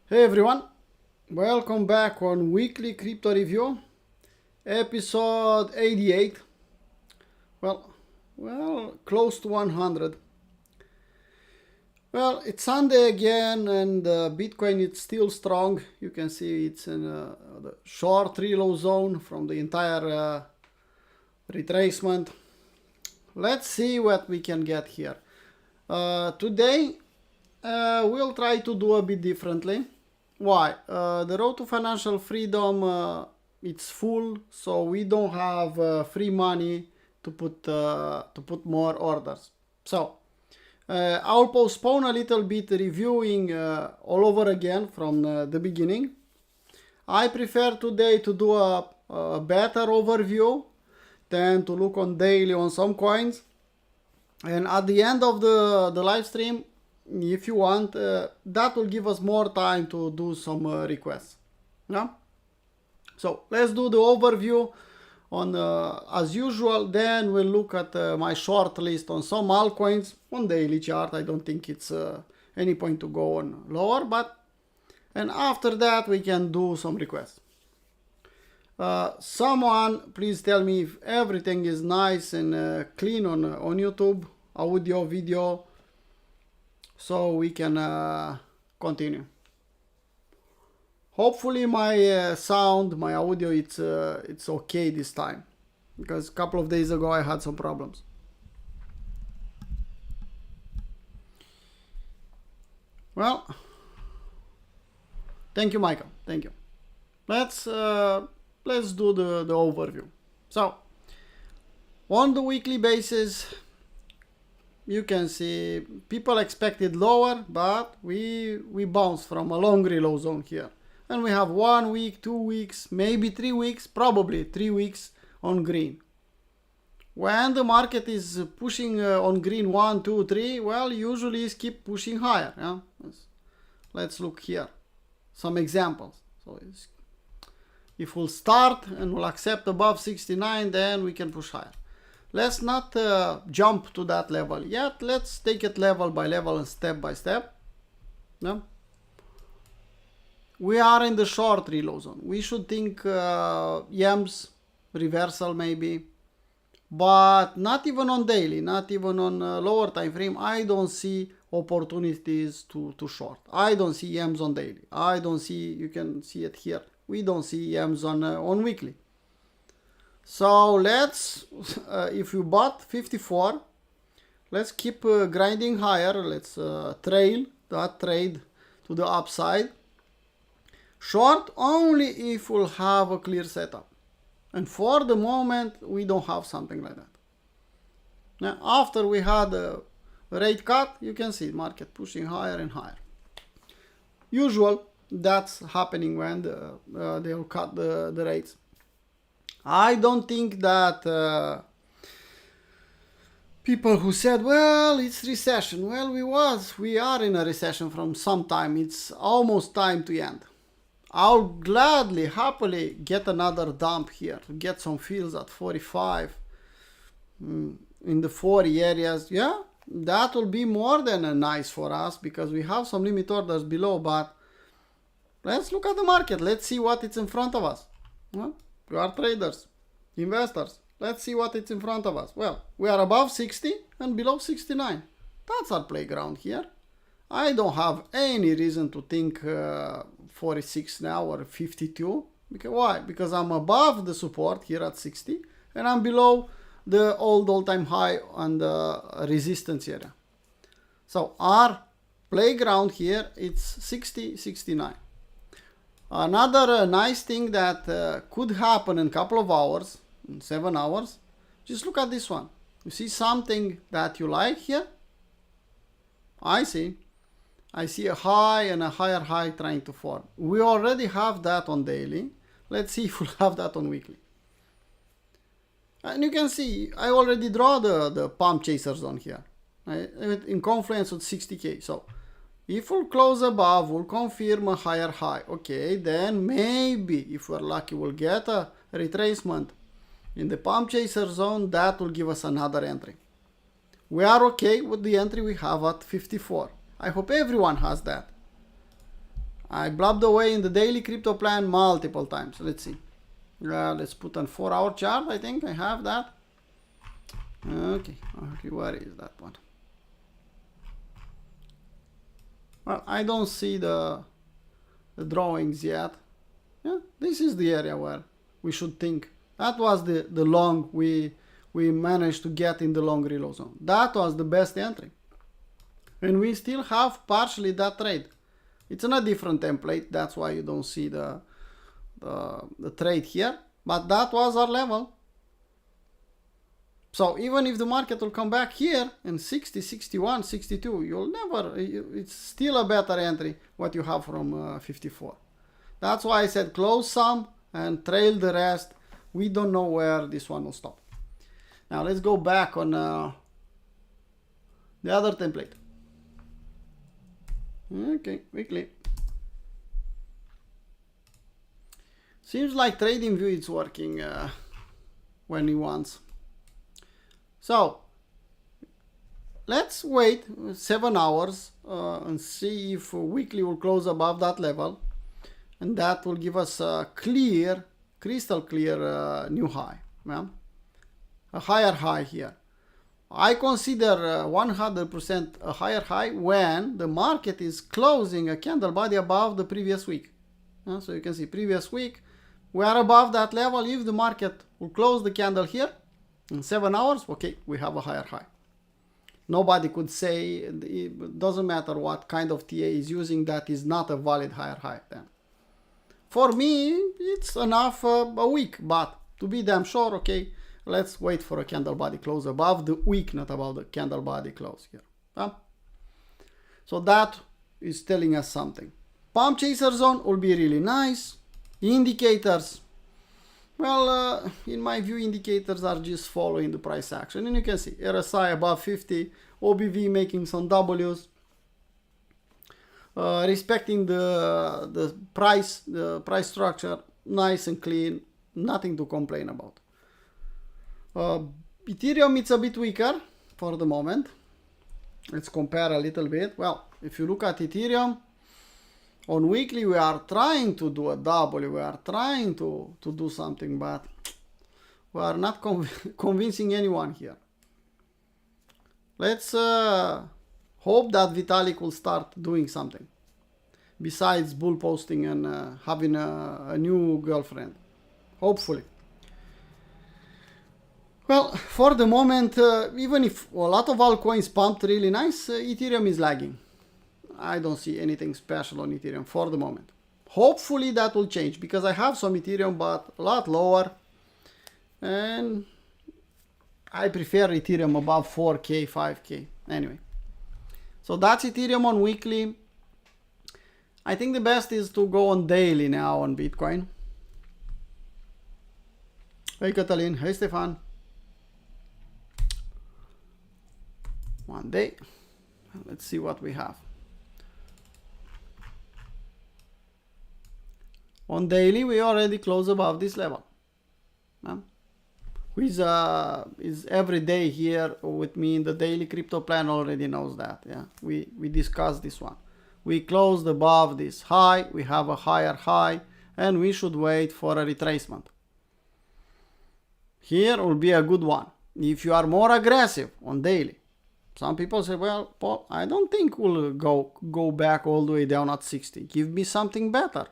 Hey everyone, welcome back on Weekly Crypto Review, episode 88. Close to 100. Well, it's Sunday again, and Bitcoin is still strong. You can see it's in the short reload zone from the entire retracement. Let's see what we can get here. Today, we'll try to do a bit differently. Why? The road to financial freedom it's full, so we don't have free money to put more orders. So I'll postpone a little bit reviewing all over again from the beginning. I prefer today to do a better overview than to look on daily on some coins. And at the end of the live stream, if you want, that will give us more time to do some requests. Yeah? So let's do the overview on as usual. Then we'll look at my short list on some altcoins on daily chart. I don't think it's any point to go on lower, and after that we can do some requests. Someone please tell me if everything is nice and clean on YouTube, audio, video, so we can continue. Hopefully my sound, my audio, it's okay this time, because a couple of days ago I had some problems. Well, thank you, Michael. Thank you. Let's do the overview. So on the weekly basis, you can see people expected lower, but we bounced from a long reload zone here. And we have 1 week, 2 weeks, maybe 3 weeks, probably 3 weeks on green. When the market is pushing on green 1, 2, 3, well, usually it's keep pushing higher. Yeah? Let's look here. Some examples. So if we'll start and we'll accept above 69, then we can push higher. Let's not jump to that level yet. Let's take it level by level and step by step. No? We are in the short reload zone. We should think YEMS reversal maybe, but not even on daily, not even on lower time frame. I don't see opportunities to short. I don't see YEMS on daily. I don't see, you can see it here. We don't see YEMS on weekly. So let's, if you bought 54, let's keep grinding higher. Let's trail that trade to the upside. Short only if we'll have a clear setup. And for the moment, we don't have something like that. Now, after we had a rate cut, you can see market pushing higher and higher. Usual, that's happening when they'll cut the rates. I don't think that people who said, well, it's recession. Well, we are in a recession from some time. It's almost time to end. I'll gladly, happily get another dump here, get some fills at 45, in the 40 areas. Yeah, that will be more than nice for us, because we have some limit orders below, but let's look at the market. Let's see what it's in front of us. Well, we are traders, investors. Let's see what it's in front of us. Well, we are above 60 and below 69. That's our playground here. I don't have any reason to think 46 now or 52. Because why? Because I'm above the support here at 60 and I'm below the old all-time high on the resistance area. So our playground here, it's 60, 69. Another nice thing that could happen in a couple of hours, in 7 hours, just look at this one. You see something that you like here? I see a high and a higher high trying to form. We already have that on daily. Let's see if we'll have that on weekly. And you can see, I already draw the pump chaser zone here. In confluence with 60K. So if we'll close above, we'll confirm a higher high. Okay, then maybe, if we're lucky, we'll get a retracement in the pump chaser zone. That will give us another entry. We are okay with the entry we have at 54. I hope everyone has that. I blabbed away in the daily crypto plan multiple times. Let's see. Let's put on 4-hour chart. I think I have that. Okay, where is that one? Well, I don't see the drawings yet. Yeah, this is the area where we should think. That was the long we managed to get in the long reload zone. That was the best entry. And we still have partially that trade. It's in a different template, that's why you don't see the trade here. But that was our level. So even if the market will come back here in 60, 61, 62, you'll never, it's still a better entry what you have from 54. That's why I said close some and trail the rest. We don't know where this one will stop. Now let's go back on the other template. Okay, weekly. Seems like TradingView is working when he wants. So let's wait 7 hours and see if weekly will close above that level, and that will give us a clear, crystal clear new high, yeah? A higher high here. I consider 100% a higher high when the market is closing a candle body above the previous week. So you can see previous week we are above that level. If the market will close the candle here in 7 hours, okay, we have a higher high. Nobody could say, it doesn't matter what kind of TA is using, that is not a valid higher high then. For me, it's enough a week, but to be damn sure, okay, let's wait for a candle body close above the week, not above the candle body close here. So that is telling us something. Pump chaser zone will be really nice. Indicators, well, in my view, indicators are just following the price action, and you can see RSI above 50, OBV making some W's, respecting the price structure, nice and clean, nothing to complain about. Ethereum, it's a bit weaker for the moment. Let's compare a little bit. Well, if you look at Ethereum, on weekly we are trying to do a W, we are trying to do something, but we are not convincing anyone here. Let's hope that Vitalik will start doing something besides bull posting and having a new girlfriend. Hopefully. Well, for the moment, even if a lot of altcoins pumped really nice, Ethereum is lagging. I don't see anything special on Ethereum for the moment. Hopefully that will change, because I have some Ethereum but a lot lower, and I prefer Ethereum above 4K, 5K. Anyway, so that's Ethereum on weekly. I think the best is to go on daily now on Bitcoin. Hey Katalin, hey Stefan. One day. Let's see what we have. On daily, we already close above this level. Who is every day here with me in the daily crypto plan already knows that. Yeah, we discussed this one. We closed above this high, we have a higher high, and we should wait for a retracement. Here will be a good one. If you are more aggressive on daily, some people say, well, Paul, I don't think we'll go back all the way down at 60. Give me something better.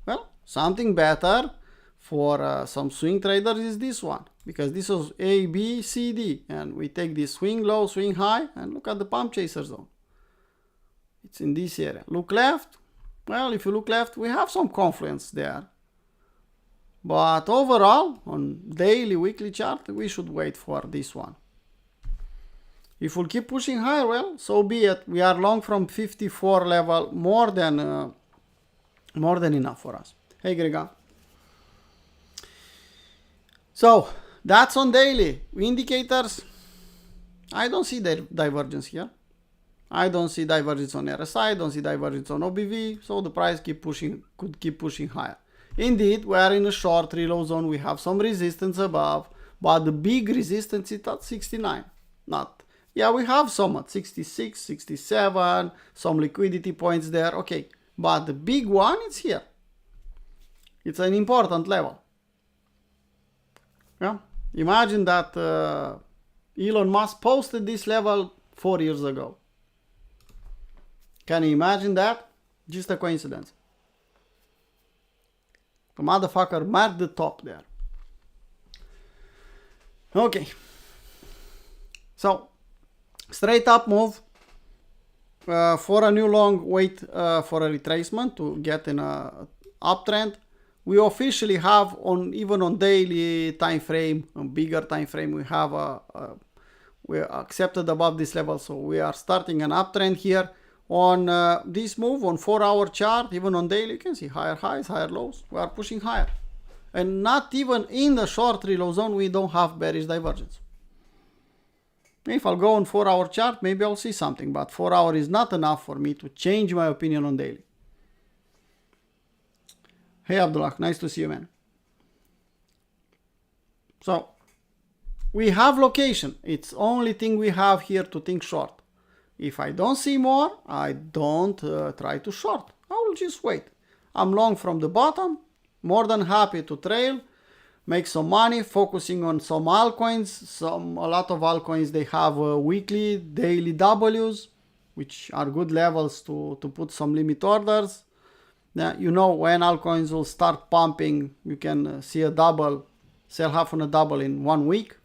Well, something better for some swing traders is this one, because this is A, B, C, D, and we take this swing low, swing high, and look at the pump chaser zone. It's in this area. Look left. Well, if you look left, we have some confluence there. But overall, on daily, weekly chart, we should wait for this one. If we'll keep pushing higher, well, so be it. We are long from 54 level, more than enough for us. Hey, Grega. So that's on daily. Indicators, I don't see the divergence here. I don't see divergence on RSI, I don't see divergence on OBV, so the price could keep pushing higher. Indeed, we are in a short reload zone, we have some resistance above, but the big resistance is at 69. Yeah, we have some at 66, 67, some liquidity points there. Okay, but the big one is here. It's an important level. Yeah? Imagine that Elon Musk posted this level 4 years ago. Can you imagine that? Just a coincidence. The motherfucker marked the top there. Okay. So, straight up move. For a new long, wait for a retracement to get in a uptrend. We officially have even on daily time frame, a bigger time frame, we are accepted above this level, so we are starting an uptrend here. On this move on 4-hour chart, even on daily, you can see higher highs, higher lows. We are pushing higher, and not even in the short reload zone we don't have bearish divergence. If I'll go on 4-hour chart, maybe I'll see something, but 4 hour is not enough for me to change my opinion on daily. Hey Abdullah, nice to see you, man. So, we have location. It's only thing we have here to think short. If I don't see more, I don't try to short. I will just wait. I'm long from the bottom, more than happy to trail, make some money, focusing on some altcoins. A lot of altcoins, they have weekly, daily Ws, which are good levels to put some limit orders. Now, you know, when altcoins will start pumping, you can see a double, sell half on a double in 1 week.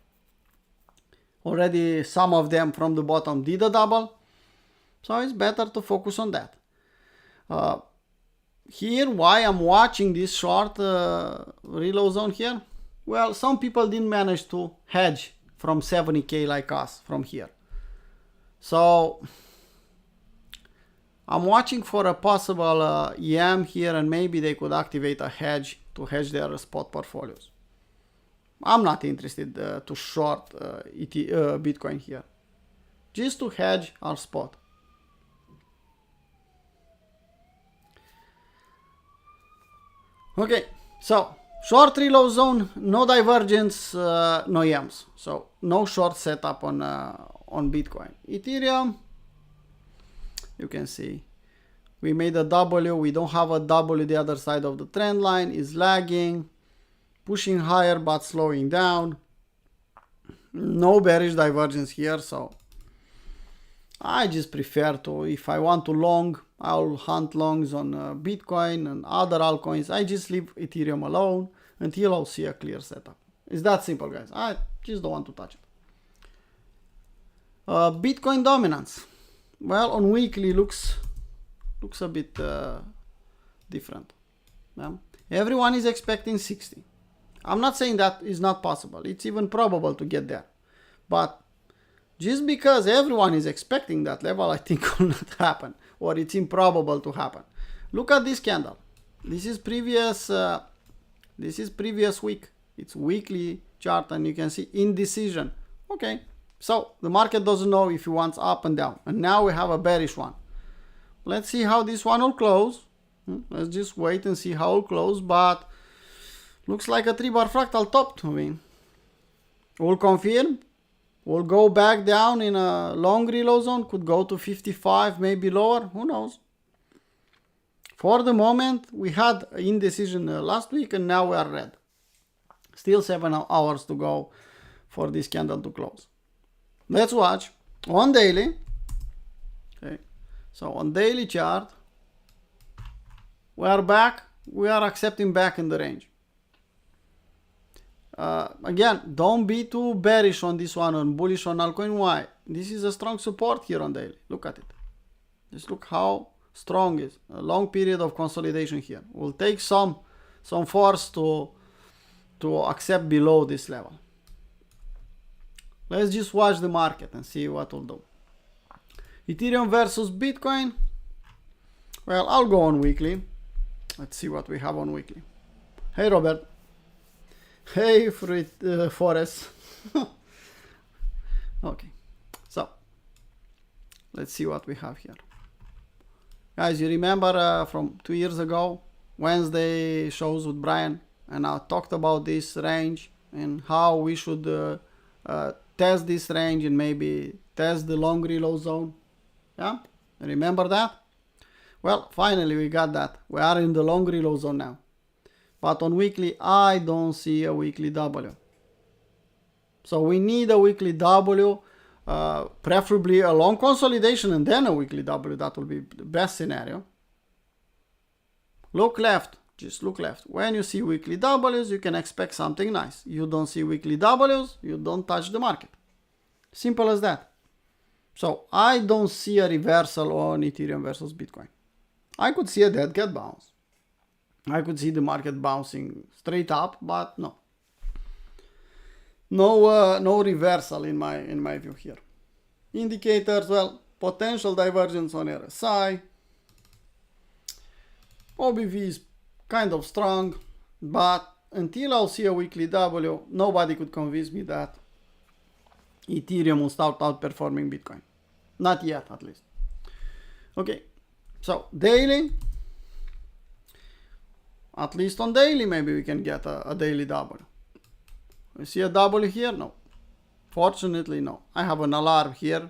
Already some of them from the bottom did a double. So it's better to focus on that. Here, why I'm watching this short reload zone here? Well, some people didn't manage to hedge from 70k like us from here. So I'm watching for a possible EM here, and maybe they could activate a hedge to hedge their spot portfolios. I'm not interested to short Bitcoin here, just to hedge our spot. Okay, so short reload zone, no divergence, no EMs. So no short setup on Bitcoin. Ethereum, you can see we made a W. We don't have a W. The other side of the trend line is lagging, pushing higher but slowing down. No bearish divergence here, so I just prefer to, if I want to long, I'll hunt longs on Bitcoin and other altcoins. I just leave Ethereum alone until I'll see a clear setup. It's that simple, guys. I just don't want to touch it. Bitcoin dominance. Well, on weekly looks a bit different. Yeah? Everyone is expecting 60. I'm not saying that is not possible. It's even probable to get there. But just because everyone is expecting that level, I think will not happen, or it's improbable to happen. Look at this candle. This is previous week. It's weekly chart, and you can see indecision. Okay, so the market doesn't know if it wants up and down, and now we have a bearish one. Let's see how this one will close. Let's just wait and see how it will close, but looks like a 3-bar fractal top to me. We'll confirm. We'll go back down in a long reload zone, could go to 55, maybe lower, who knows. For the moment, we had indecision last week, and now we are red. Still 7 hours to go for this candle to close. Let's watch on daily. Okay, so on daily chart, we are back. We are accepting back in the range. Again, don't be too bearish on this one, on bullish on altcoin. Why? This is a strong support here on daily. Look at it. Just look how strong it is. A long period of consolidation here. Will take some force to accept below this level. Let's just watch the market and see what will do. Ethereum versus Bitcoin. Well, I'll go on weekly. Let's see what we have on weekly. Hey, Robert. Hey, Forest. Okay, so let's see what we have here. Guys, you remember from 2 years ago, Wednesday shows with Brian, and I talked about this range and how we should test this range and maybe test the long reload zone. Yeah, remember that? Well, finally we got that. We are in the long reload zone now. But on weekly, I don't see a weekly W. So we need a weekly W, preferably a long consolidation and then a weekly W. That will be the best scenario. Look left, just look left. When you see weekly Ws, you can expect something nice. You don't see weekly Ws, you don't touch the market. Simple as that. So I don't see a reversal on Ethereum versus Bitcoin. I could see a dead cat bounce. I could see the market bouncing straight up, but no. No reversal in my view here. Indicators, well, potential divergence on RSI. OBV is kind of strong, but until I'll see a weekly W, nobody could convince me that Ethereum will start outperforming Bitcoin. Not yet, at least. Okay, so daily. At least on daily, maybe we can get a daily W. You see a W here? No. Fortunately, no. I have an alarm here.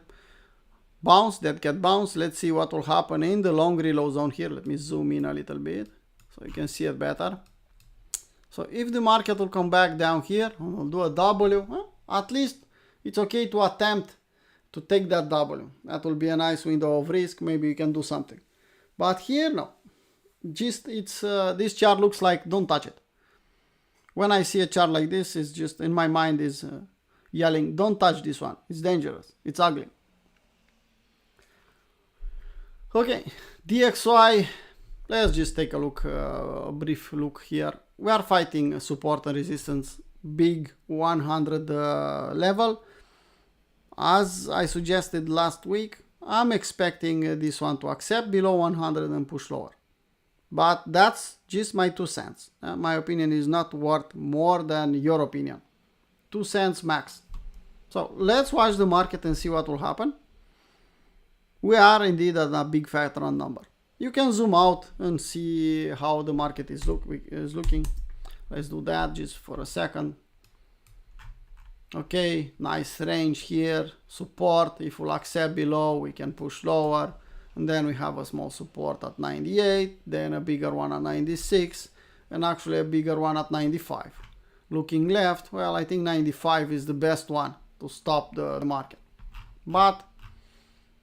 Bounce, that cat bounce. Let's see what will happen in the long reload zone here. Let me zoom in a little bit so you can see it better. So if the market will come back down here, we'll do a W. Well, at least it's okay to attempt to take that W. That will be a nice window of risk. Maybe you can do something. But here, no. Just it's this chart looks like don't touch it. When I see a chart like this, it's just in my mind is yelling, don't touch this one. It's dangerous. It's ugly. Okay, DXY. Let's just take a look, a brief look here. We are fighting support and resistance, big 100 level. As I suggested last week, I'm expecting this one to accept below 100 and push lower. But that's just my 2 cents. My opinion is not worth more than your opinion. 2 cents max. So let's watch the market and see what will happen. We are indeed at a big fat round number. You can zoom out and see how the market is looking. Let's do that just for a second. Okay, nice range here. Support, if we'll accept below, we can push lower. And then we have a small support at 98, then a bigger one at 96, and actually a bigger one at 95. Looking left, well, I think 95 is the best one to stop the market. But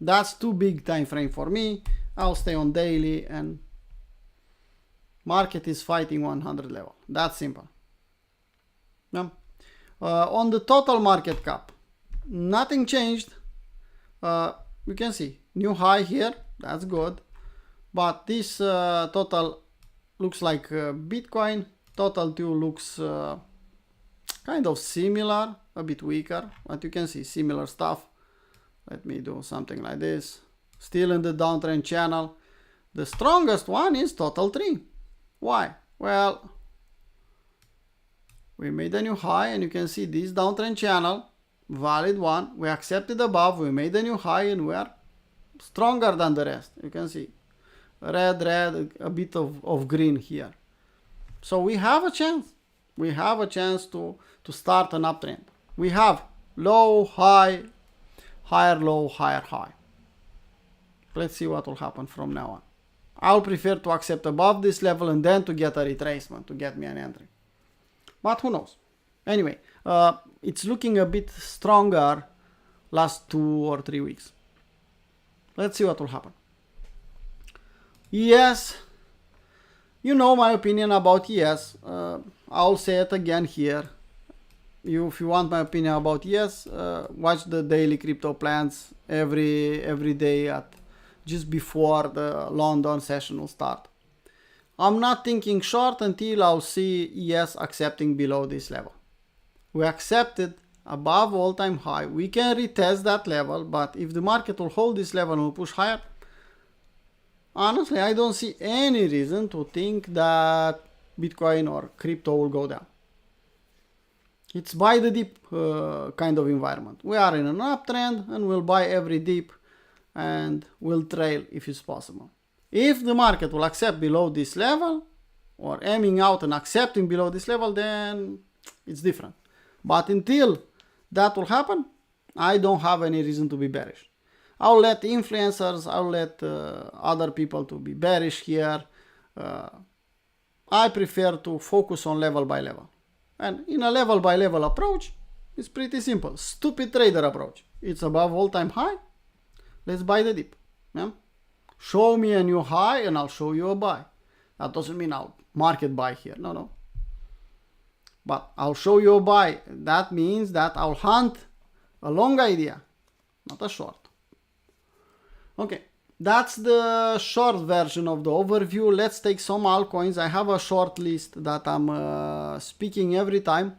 that's too big time frame for me. I'll stay on daily, and market is fighting 100 level. That's simple. Yeah. On the total market cap, nothing changed. You can see new high here. That's good, but this total looks like Bitcoin. Total 2 looks kind of similar, a bit weaker, but you can see similar stuff. Let me do something like this. Still in the downtrend channel. The strongest one is total 3. Why? Well, we made a new high, and you can see this downtrend channel, valid one. We accepted above, we made a new high, and we are stronger than the rest. You can see red, a bit of green here. So we have a chance. We have a chance to start an uptrend. We have low, high, higher low, higher high. Let's see what will happen from now on. I'll prefer to accept above this level and then to get a retracement to get me an entry. But who knows? Anyway, it's looking a bit stronger last 2 or 3 weeks. Let's see what will happen. Yes, you know my opinion about ES. I'll say it again here. If you want my opinion about ES, watch the daily crypto plans every day at just before the London session will start. I'm not thinking short until I'll see ES accepting below this level. We accepted above all-time high. We can retest that level, but if the market will hold this level and will push higher, honestly, I don't see any reason to think that Bitcoin or crypto will go down. It's buy the dip kind of environment. We are in an uptrend and we'll buy every dip and we'll trail if it's possible. If the market will accept below this level or aiming out and accepting below this level, then it's different. But until that will happen, I don't have any reason to be bearish. I'll let influencers, I'll let other people to be bearish here. I prefer to focus on level by level. And in a level by level approach, it's pretty simple. Stupid trader approach. It's above all-time high. Let's buy the dip. Yeah? Show me a new high and I'll show you a buy. That doesn't mean I'll market buy here. No. But I'll show you a buy. That means that I'll hunt a long idea, not a short. Okay, that's the short version of the overview. Let's take some altcoins. I have a short list that I'm speaking every time,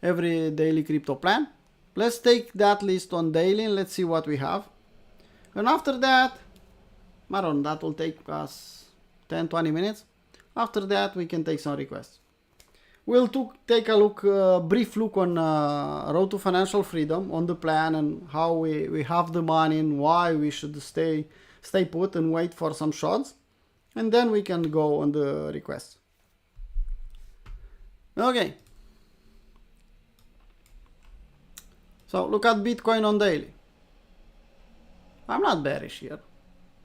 every daily crypto plan. Let's take that list on daily and let's see what we have. And after that, I don't know, that will take us 10-20 minutes. After that, we can take some requests. We'll take a brief look on Road to Financial Freedom, on the plan and how we have the money and why we should stay put and wait for some shots. And then we can go on the requests. Okay. So look at Bitcoin on daily. I'm not bearish here.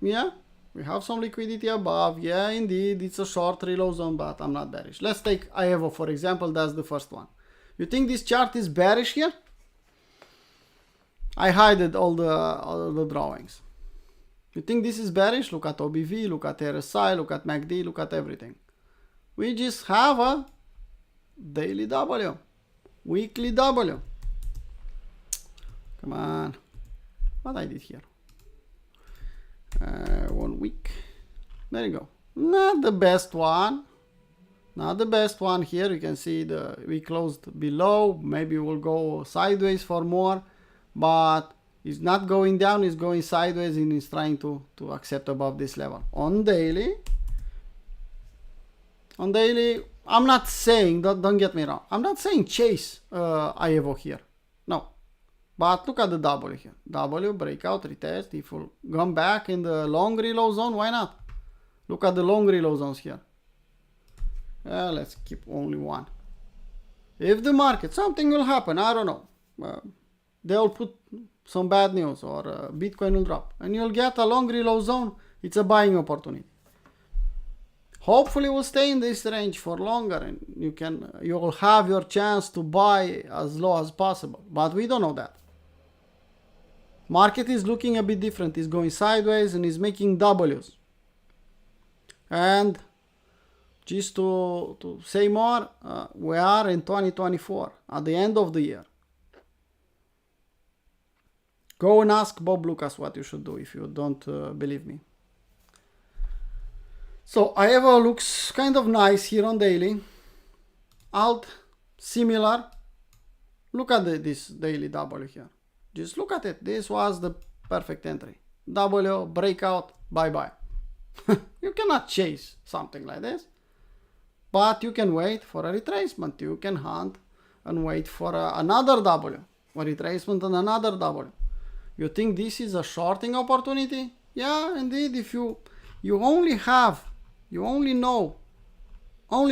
Yeah, we have some liquidity above. Yeah, indeed, it's a short reload zone, but I'm not bearish. Let's take IEVO, for example. That's the first one. You think this chart is bearish here? I hid all the drawings. You think this is bearish? Look at OBV, look at RSI, look at MACD, look at everything. We just have a daily W, weekly W. Come on. What I did here? 1 week. There you go. Not the best one. Not the best one here. You can see we closed below. Maybe we'll go sideways for more, but it's not going down. It's going sideways and it's trying to accept above this level. On daily, I'm not saying, don't get me wrong. I'm not saying chase IEVO here. No. But look at the W here. W, breakout, retest. If we'll come back in the long reload zone, why not? Look at the long reload zones here. Let's keep only one. If the market, something will happen, I don't know. They'll put some bad news or Bitcoin will drop. And you'll get a long reload zone. It's a buying opportunity. Hopefully we'll stay in this range for longer and you will have your chance to buy as low as possible. But we don't know that. Market is looking a bit different. It's going sideways and is making W's. And just to say more, we are in 2024 at the end of the year. Go and ask Bob Lucas what you should do if you don't believe me. So IEVO looks kind of nice here on daily. Alt, similar. Look at this daily W here. Just look at it. This was the perfect entry. W, breakout, bye-bye. You cannot chase something like this. But you can wait for a retracement. You can hunt and wait for another W. A retracement and another W. You think this is a shorting opportunity? Yeah, indeed. If you only know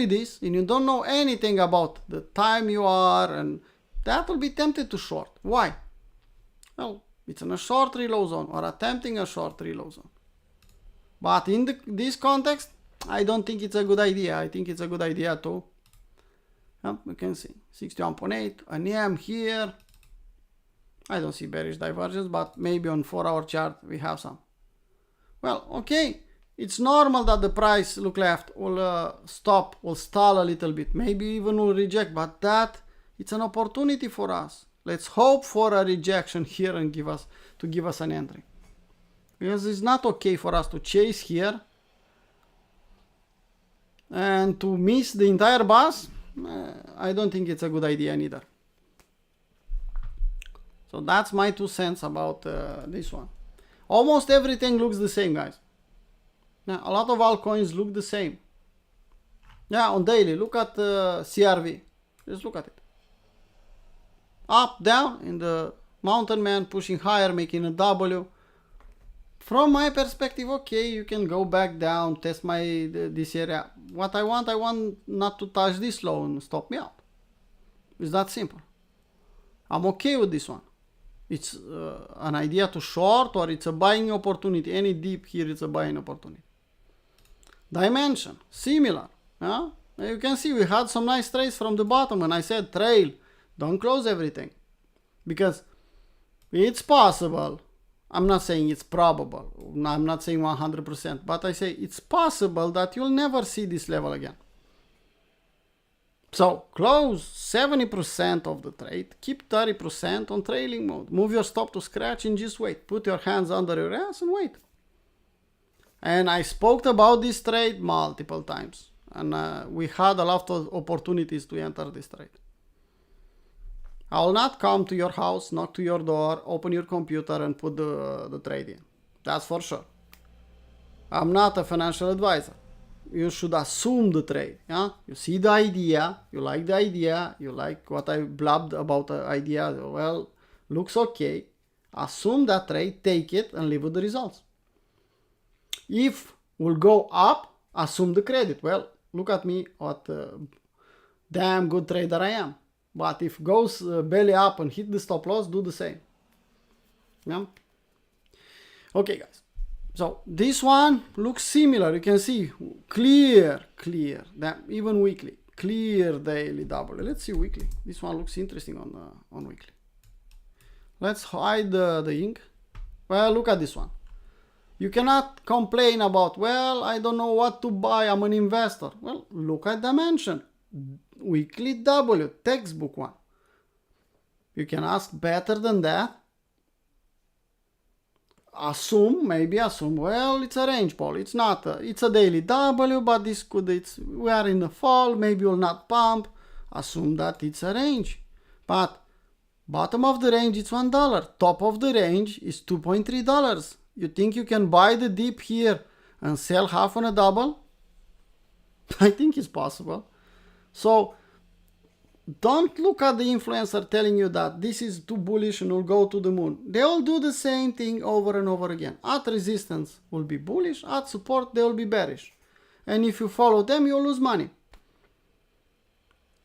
this and you don't know anything about the time you are, and that will be tempted to short. Why? Well, it's in a short reload zone or attempting a short reload zone. But in this context, I don't think it's a good idea. I think it's a good idea to, you can see 61.8, an EM here. I don't see bearish divergence, but maybe on 4-hour chart we have some. Well, okay. It's normal that the price, look left, will stop, will stall a little bit, maybe even will reject, but it's an opportunity for us. Let's hope for a rejection here and give us an entry. Because it's not okay for us to chase here and to miss the entire bus. I don't think it's a good idea neither. So that's my 2 cents about this one. Almost everything looks the same, guys. Now, a lot of altcoins look the same. Yeah, on daily, look at CRV. Just look at it. Up, down, in the mountain man, pushing higher, making a W. From my perspective, okay, you can go back down, test this area. What I want not to touch this low and stop me out. It's that simple. I'm okay with this one. It's an idea to short, or it's a buying opportunity. Any dip here is a buying opportunity. Dimension, similar. Yeah? You can see we had some nice trades from the bottom, and I said trail, don't close everything. Because it's possible, I'm not saying it's probable, I'm not saying 100%, but I say it's possible that you'll never see this level again. So close 70% of the trade, keep 30% on trailing mode, move your stop to scratch and just wait. Put your hands under your ass and wait. And I spoke about this trade multiple times, and we had a lot of opportunities to enter this trade. I will not come to your house, knock to your door, open your computer and put the trade in. That's for sure. I'm not a financial advisor. You should assume the trade. Yeah? You see the idea, you like the idea, you like what I blabbed about the idea. Well, looks okay. Assume that trade, take it, and live with the results. If we'll go up, assume the credit. Well, look at me, what damn good trader I am. But if goes belly up and hit the stop loss, do the same. Yeah? Okay, guys. So this one looks similar. You can see clear, even weekly, clear daily double. Let's see weekly. This one looks interesting on weekly. Let's hide the ink. Well, look at this one. You cannot complain about, well, I don't know what to buy, I'm an investor. Well, look at dimension. Weekly W, textbook one. You can ask better than that. Maybe assume, well, it's a range, Paul. It's not, it's a daily W, but we are in the fall, maybe will not pump. Assume that it's a range. But bottom of the range, it's $1. Top of the range is $2.3. You think you can buy the dip here and sell half on a double? I think it's possible. So don't look at the influencer telling you that this is too bullish and will go to the moon. They all do the same thing over and over again. At resistance will be bullish, at support they will be bearish. And if you follow them, you'll lose money.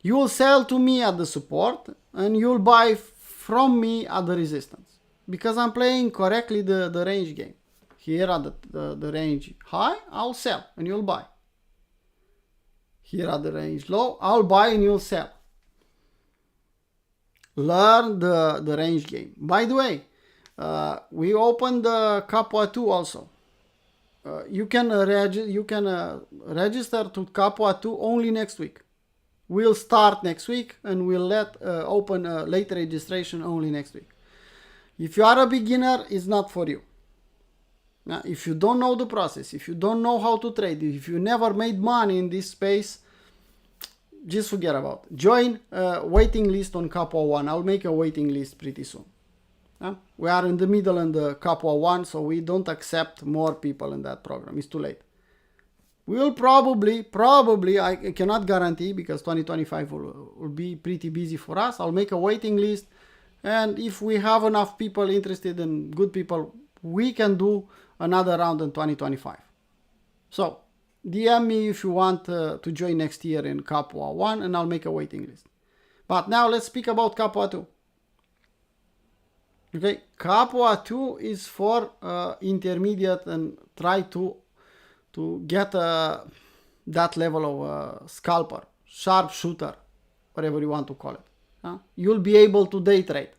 You will sell to me at the support and you'll buy from me at the resistance. Because I'm playing correctly the range game. Here at the range high, I'll sell and you'll buy. Here at the range low, I'll buy and you'll sell. Learn the range game. By the way, we opened the Capua 2 also. You can register to Capua 2 only next week. We'll start next week and we'll open late registration only next week. If you are a beginner, it's not for you. Now, if you don't know the process, if you don't know how to trade, if you never made money in this space, just forget about it. Join a waiting list on Capua 1. I'll make a waiting list pretty soon. We are in the middle in the Capua 1, so we don't accept more people in that program. It's too late. We will probably, I cannot guarantee because 2025 will be pretty busy for us. I'll make a waiting list. And if we have enough people interested in good people, we can do another round in 2025. So DM me if you want to join next year in Capua 1 and I'll make a waiting list. But now let's speak about Capua 2. Okay, Capua 2 is for intermediate and try to get that level of scalper, sharpshooter, whatever you want to call it. You'll be able to day trade.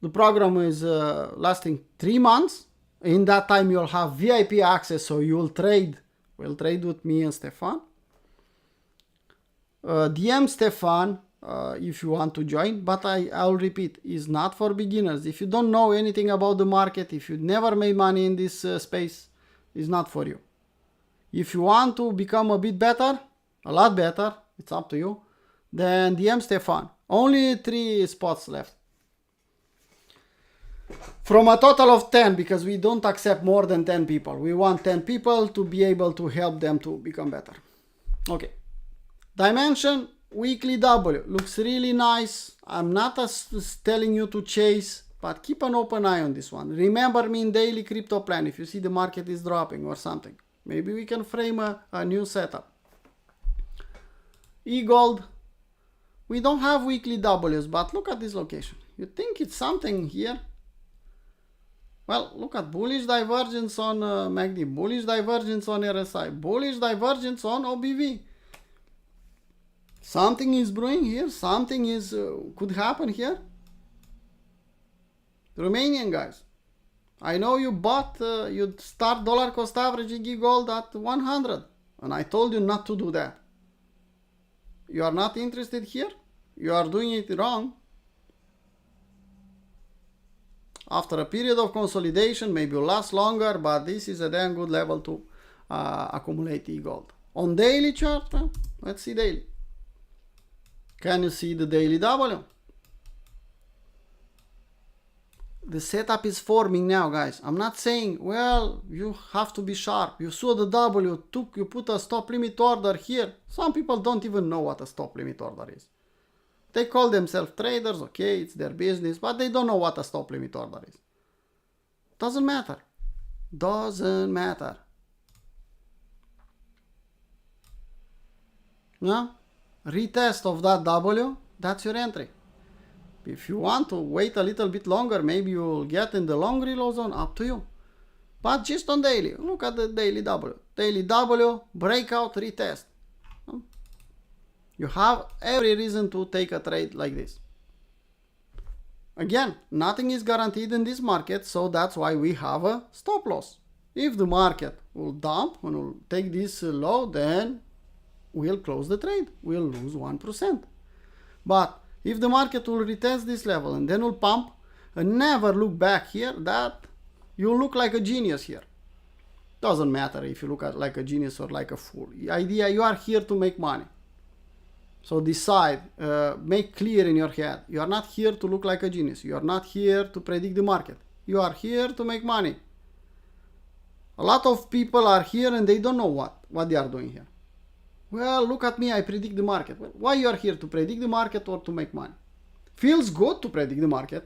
The program is lasting 3 months. In that time, you'll have VIP access, so you'll trade. We'll trade with me and Stefan. DM Stefan if you want to join, but I'll repeat, it's not for beginners. If you don't know anything about the market, if you never made money in this space, it's not for you. If you want to become a bit better, a lot better, it's up to you, then DM Stefan. Only 3 spots left. From a total of 10, because we don't accept more than 10 people. We want 10 people to be able to help them to become better. Okay. Dimension, weekly W. Looks really nice. I'm not telling you to chase, but keep an open eye on this one. Remember me in daily crypto plan if you see the market is dropping or something. Maybe we can frame a new setup. E-gold. We don't have weekly Ws, but look at this location. You think it's something here? Well, look at bullish divergence on MACD, bullish divergence on RSI, bullish divergence on OBV. Something is brewing here. Something is could happen here. Romanian guys, I know you bought, you'd start dollar cost averaging gold at 100, and I told you not to do that. You are not interested here? You are doing it wrong. After a period of consolidation, maybe will last longer, but this is a damn good level to accumulate e-gold. On daily chart, let's see daily. Can you see the daily W? The setup is forming now, guys. I'm not saying, well, you have to be sharp. You saw the W, you put a stop limit order here. Some people don't even know what a stop limit order is. They call themselves traders, okay, it's their business, but they don't know what a stop limit order is. Doesn't matter. Doesn't matter. Yeah? Retest of that W, that's your entry. If you want to wait a little bit longer, maybe you will get in the long relow zone, up to you. But just on daily, look at the daily W. Daily W, breakout, retest. You have every reason to take a trade like this. Again, nothing is guaranteed in this market, so that's why we have a stop loss. If the market will dump and will take this low, then we'll close the trade. We'll lose 1%. But if the market will retest this level and then will pump and never look back here, that you look like a genius here. Doesn't matter if you look at like a genius or like a fool. The idea, you are here to make money. So decide, make clear in your head. You are not here to look like a genius. You are not here to predict the market. You are here to make money. A lot of people are here and they don't know what they are doing here. Well, look at me, I predict the market. Well, why you are here, to predict the market or to make money? Feels good to predict the market.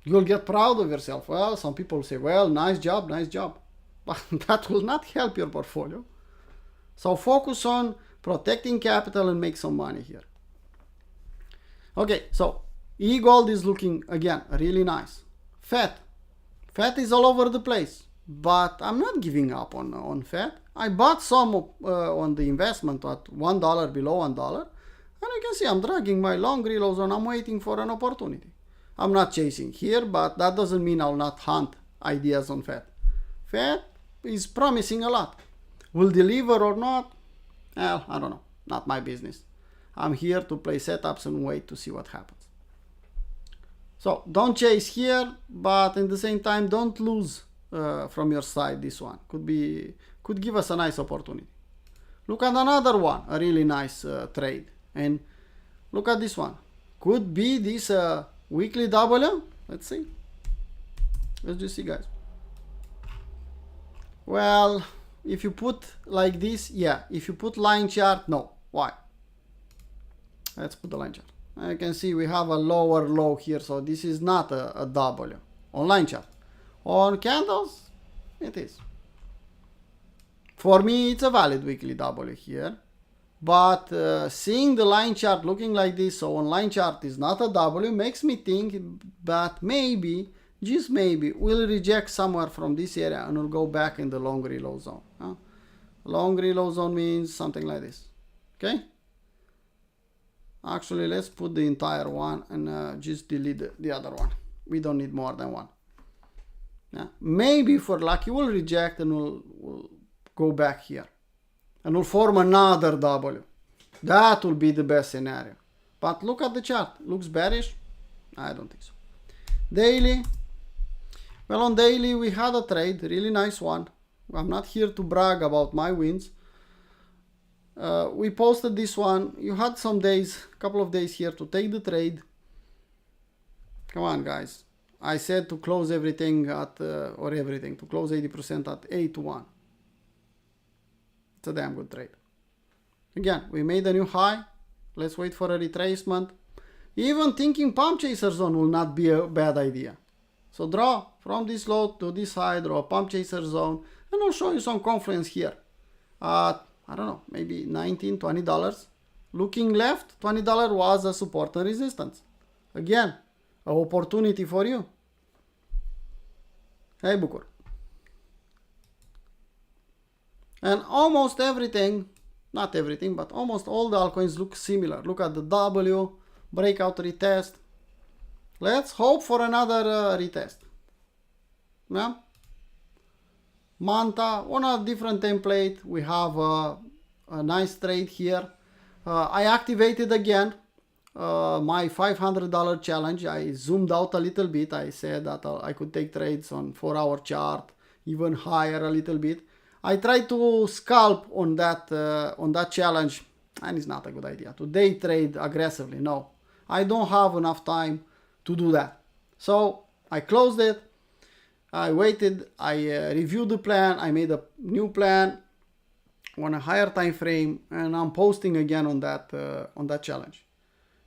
You'll get proud of yourself. Well, some people say, well, nice job, nice job. But that will not help your portfolio. So focus on protecting capital and make some money here. Okay, so e-gold is looking, again, really nice. FET is all over the place, but I'm not giving up on FET. I bought some on the investment at $1, below $1, and you can see I'm dragging my long reloads and I'm waiting for an opportunity. I'm not chasing here, but that doesn't mean I'll not hunt ideas on FET. FET is promising a lot. Will deliver or not? Well, I don't know. Not my business. I'm here to play setups and wait to see what happens. So don't chase here, but at the same time, don't lose from your side this one. Could give us a nice opportunity. Look at another one, a really nice trade. And look at this one. Could be this weekly W. Let's see. Let's just see, guys. Well, if you put like this, yeah. If you put line chart, no. Why? Let's put the line chart. I can see we have a lower low here, so this is not a W on line chart. On candles, it is. For me, it's a valid weekly W here. But seeing the line chart looking like this, so on line chart is not a W, makes me think that maybe, just maybe, we'll reject somewhere from this area and we'll go back in the long reload zone. Long reload zone means something like this. Okay? Actually, let's put the entire one and just delete the other one. We don't need more than one. Yeah. Maybe for lucky we'll reject and we'll go back here. And we'll form another W. That will be the best scenario. But look at the chart. Looks bearish? I don't think so. Daily. Well, on daily we had a trade. Really nice one. I'm not here to brag about my wins. We posted this one. You had some days, a couple of days here to take the trade. Come on, guys. I said to close everything at, to close 80% at 8 to 1. It's a damn good trade. Again, we made a new high. Let's wait for a retracement. Even thinking pump chaser zone will not be a bad idea. So draw from this low to this high, draw a pump chaser zone, and I'll show you some confluence here. I don't know, maybe $19, $20. Looking left, $20 was a support and resistance. Again, an opportunity for you. Hey, bucur. And almost everything, not everything, but almost all the altcoins look similar. Look at the W, breakout retest. Let's hope for another retest. Yeah? Manta, on a different template, we have a nice trade here. I activated again my $500 challenge. I zoomed out a little bit. I said that I could take trades on 4-hour chart, even higher a little bit. I tried to scalp on that challenge, and it's not a good idea to day trade aggressively. No, I don't have enough time to do that. So I closed it. I waited. I reviewed the plan. I made a new plan on a higher time frame, and I'm posting again on that challenge.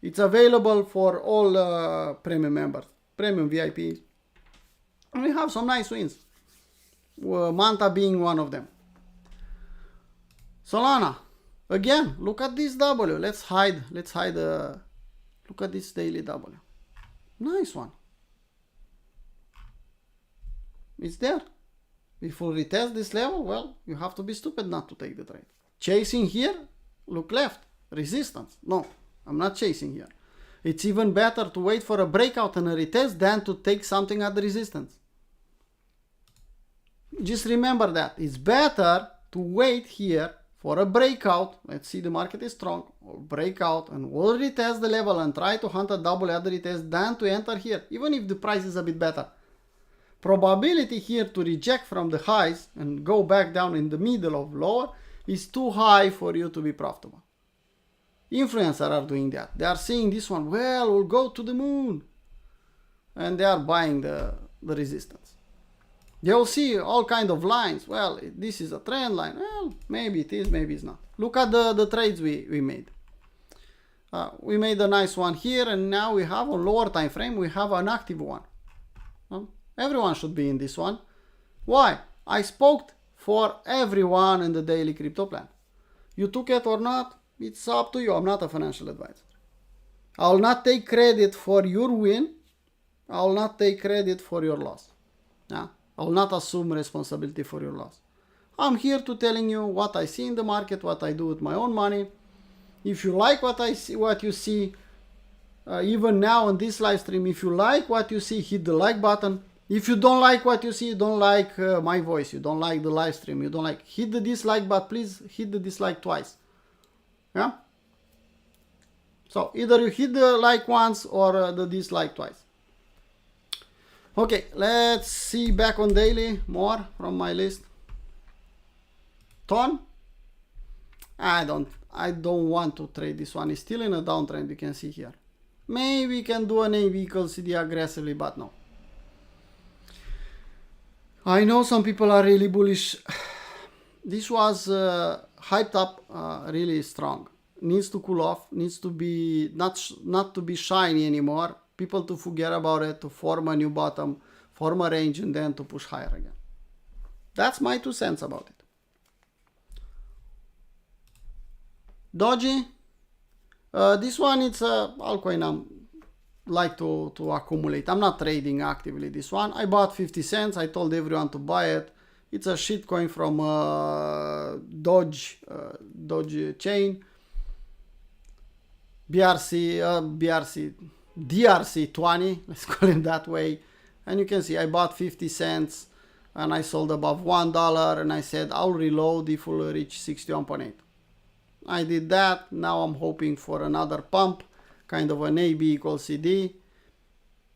It's available for all premium members, premium VIPs, and we have some nice wins. Manta being one of them. Solana, again, look at this W. Let's hide. Look at this daily W. Nice one. It's there. If we retest this level, well, you have to be stupid not to take the trade. Chasing here, look left. Resistance. No, I'm not chasing here. It's even better to wait for a breakout and a retest than to take something at the resistance. Just remember that. It's better to wait here for a breakout. Let's see, the market is strong. Or breakout and we'll retest the level and try to hunt a double at the retest than to enter here, even if the price is a bit better. Probability here to reject from the highs and go back down in the middle of lower is too high for you to be profitable. Influencers are doing that. They are seeing this one, well, we'll go to the moon. And they are buying the resistance. They will see all kind of lines. Well, this is a trend line. Well, maybe it is, maybe it's not. Look at the trades we made. We made a nice one here, and now we have a lower time frame. We have an active one. Everyone should be in this one. Why? I spoke for everyone in the daily crypto plan. You took it or not, it's up to you. I'm not a financial advisor. I will not take credit for your win. I will not take credit for your loss. Yeah? I will not assume responsibility for your loss. I'm here to telling you what I see in the market, what I do with my own money. If you like what you see, even now on this live stream, if you like what you see, hit the like button. If you don't like what you see, you don't like my voice, you don't like the live stream, you don't like, hit the dislike, but please hit the dislike twice. Yeah? So either you hit the like once or the dislike twice. Okay, let's see back on daily more from my list. Ton. I don't want to trade this one. It's still in a downtrend, you can see here. Maybe we can do an A vehicle CD aggressively, but no. I know some people are really bullish. This was hyped up really strong. Needs to cool off. Needs to be not to be shiny anymore. People to forget about it, to form a new bottom, form a range, and then to push higher again. That's my 2 cents about it. Doji. This one, it's a altcoin I'm like to accumulate. I'm not trading actively this one. I bought 50 cents. I told everyone to buy it. It's a shitcoin from Doge chain. DRC20, let's call it that way. And you can see I bought 50 cents and I sold above $1, and I said I'll reload if we'll reach 61.8. I did that. Now I'm hoping for another pump, kind of an AB equals CD,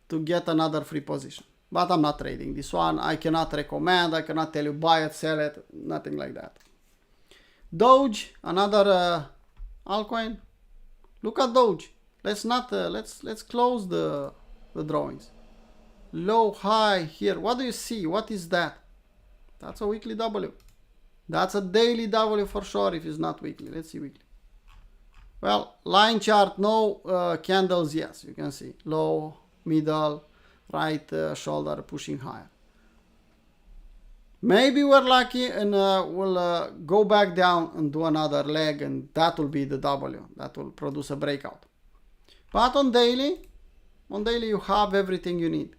to get another free position. But I'm not trading this one. I cannot recommend. I cannot tell you buy it, sell it, nothing like that. Doge, another altcoin. Look at Doge. Let's close the drawings. Low, high here. What do you see? What is that? That's a weekly W. That's a daily W for sure if it's not weekly. Let's see weekly. Well, line chart, no. Candles, yes, you can see. Low, middle, right shoulder pushing higher. Maybe we're lucky and we'll go back down and do another leg, and that will be the W. That will produce a breakout. But on daily, On daily you have everything you need.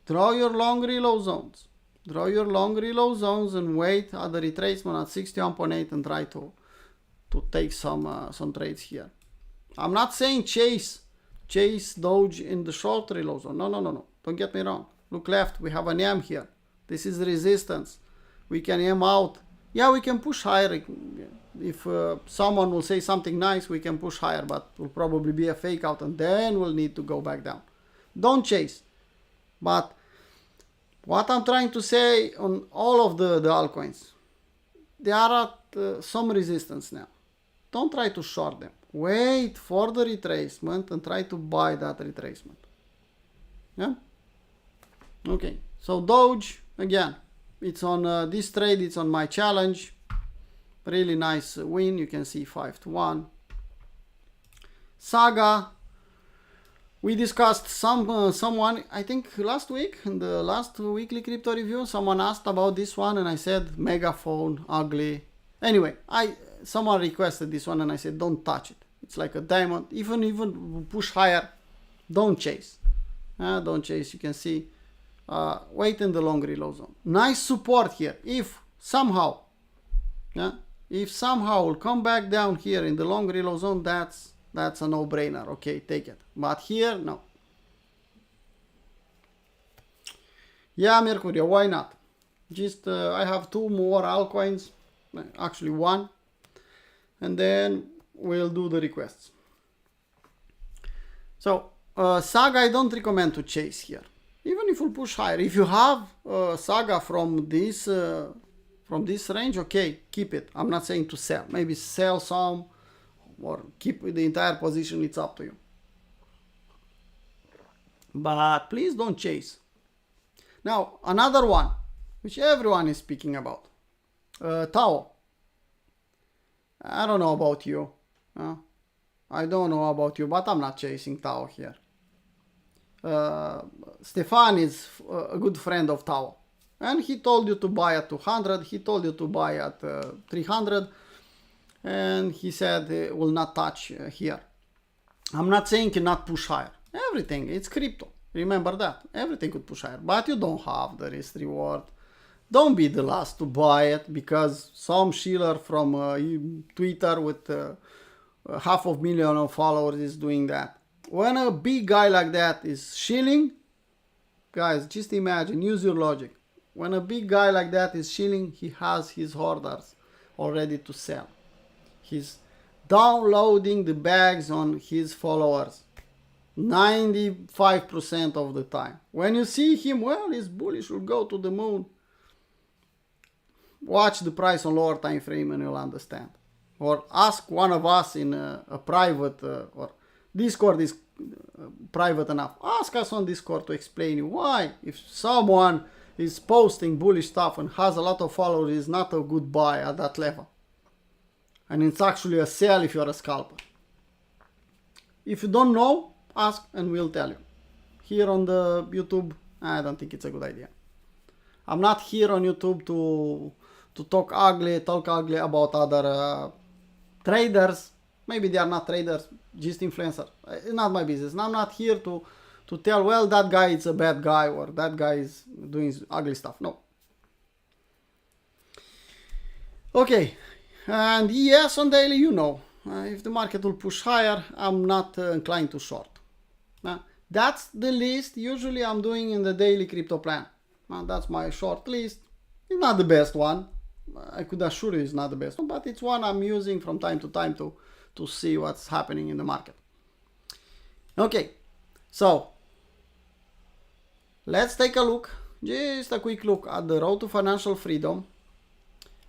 Draw your long reload zones. Draw your long reload zones and wait at the retracement at 61.8 and try to take some trades here. I'm not saying chase Doge in the short reload zone. No. Don't get me wrong. Look left. We have an M here. This is resistance. We can M out. Yeah, we can push higher. If someone will say something nice, we can push higher, but it will probably be a fake out and then we'll need to go back down. Don't chase. But what I'm trying to say on all of the altcoins, they are at some resistance now. Don't try to short them. Wait for the retracement and try to buy that retracement. Yeah? Okay, so Doge, again, it's on this trade, it's on my challenge. Really nice win, you can see 5-1. Saga, we discussed someone, I think last week, in the last weekly crypto review, someone asked about this one and I said, megaphone, ugly. Anyway, someone requested this one and I said, don't touch it. It's like a diamond. Even push higher, don't chase. Don't chase, you can see. Wait in the long reload zone. Nice support here. If somehow we'll come back down here in the long reload zone, that's a no-brainer. Okay, take it. But here, no. Yeah, Mercurio, why not? Just I have two more altcoins, actually one, and then we'll do the requests. So Saga, I don't recommend to chase here. Even if you push higher, if you have Saga from this range, okay, keep it. I'm not saying to sell. Maybe sell some or keep the entire position. It's up to you. But please don't chase. Now another one, which everyone is speaking about, Tao. I don't know about you. I don't know about you, but I'm not chasing Tao here. Stefan is a good friend of Tao, and he told you to buy at 200, he told you to buy at 300, and he said will not touch here. I'm not saying cannot push higher. Everything, it's crypto. Remember that. Everything could push higher, but you don't have the risk reward. Don't be the last to buy it because some shiller from Twitter with 500,000 followers is doing that. When a big guy like that is shilling, guys, just imagine, use your logic. When a big guy like that is shilling, he has his orders already to sell. He's downloading the bags on his followers 95% of the time. When you see him, well, he's bullish, will go to the moon. Watch the price on lower time frame and you'll understand. Or ask one of us in a private or Discord is private enough. Ask us on Discord to explain you why, if someone is posting bullish stuff and has a lot of followers, is not a good buy at that level. And it's actually a sell if you're a scalper. If you don't know, ask and we'll tell you. Here on the YouTube, I don't think it's a good idea. I'm not here on YouTube to talk ugly about other traders. Maybe they are not traders, just influencers. It's not my business. I'm not here to tell, well, that guy is a bad guy or that guy is doing ugly stuff. No. Okay. And yes, on daily, you know, if the market will push higher, I'm not inclined to short. That's the list usually I'm doing in the daily crypto plan. That's my short list. It's not the best one. I could assure you it's not the best one, but it's one I'm using from time to time to see what's happening in the market. Okay, so let's take a look, just a quick look at the road to financial freedom.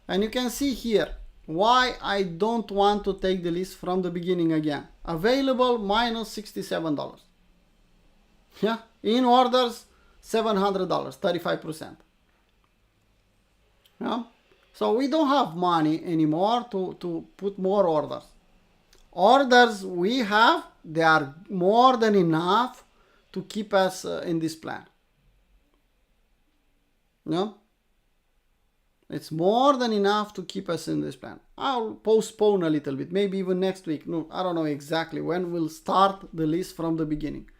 And you can see here why I don't want to take the list from the beginning again. Available minus $67. Yeah, in orders $700, 35%. Yeah, so we don't have money anymore to put more orders. Orders we have, they are more than enough to keep us in this plan. No? It's more than enough to keep us in this plan. I'll postpone a little bit, maybe even next week. No, I don't know exactly when we'll start the list from the beginning.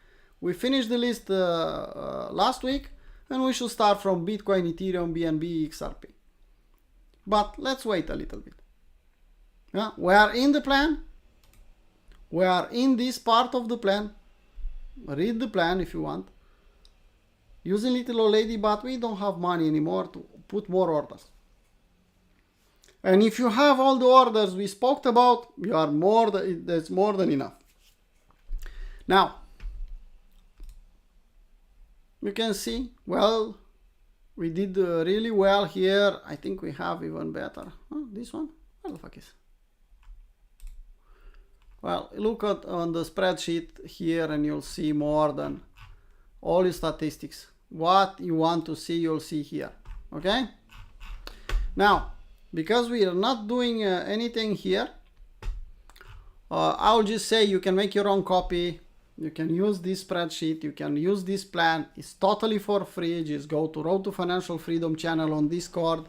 We finished the list last week, and we should start from Bitcoin, Ethereum, BNB, XRP. But let's wait a little bit. Yeah, we are in the plan. We are in this part of the plan. Read the plan if you want. Using little old lady, but we don't have money anymore to put more orders. And if you have all the orders we spoke about, you are that's more than enough. Now, you can see, well, we did really well here. I think we have even better. Oh, this one? Where the fuck is? Well, look at on the spreadsheet here and you'll see more than all your statistics. What you want to see, you'll see here. Okay? Now, because we are not doing anything here, I'll just say you can make your own copy. You can use this spreadsheet. You can use this plan. It's totally for free. Just go to Road to Financial Freedom channel on Discord.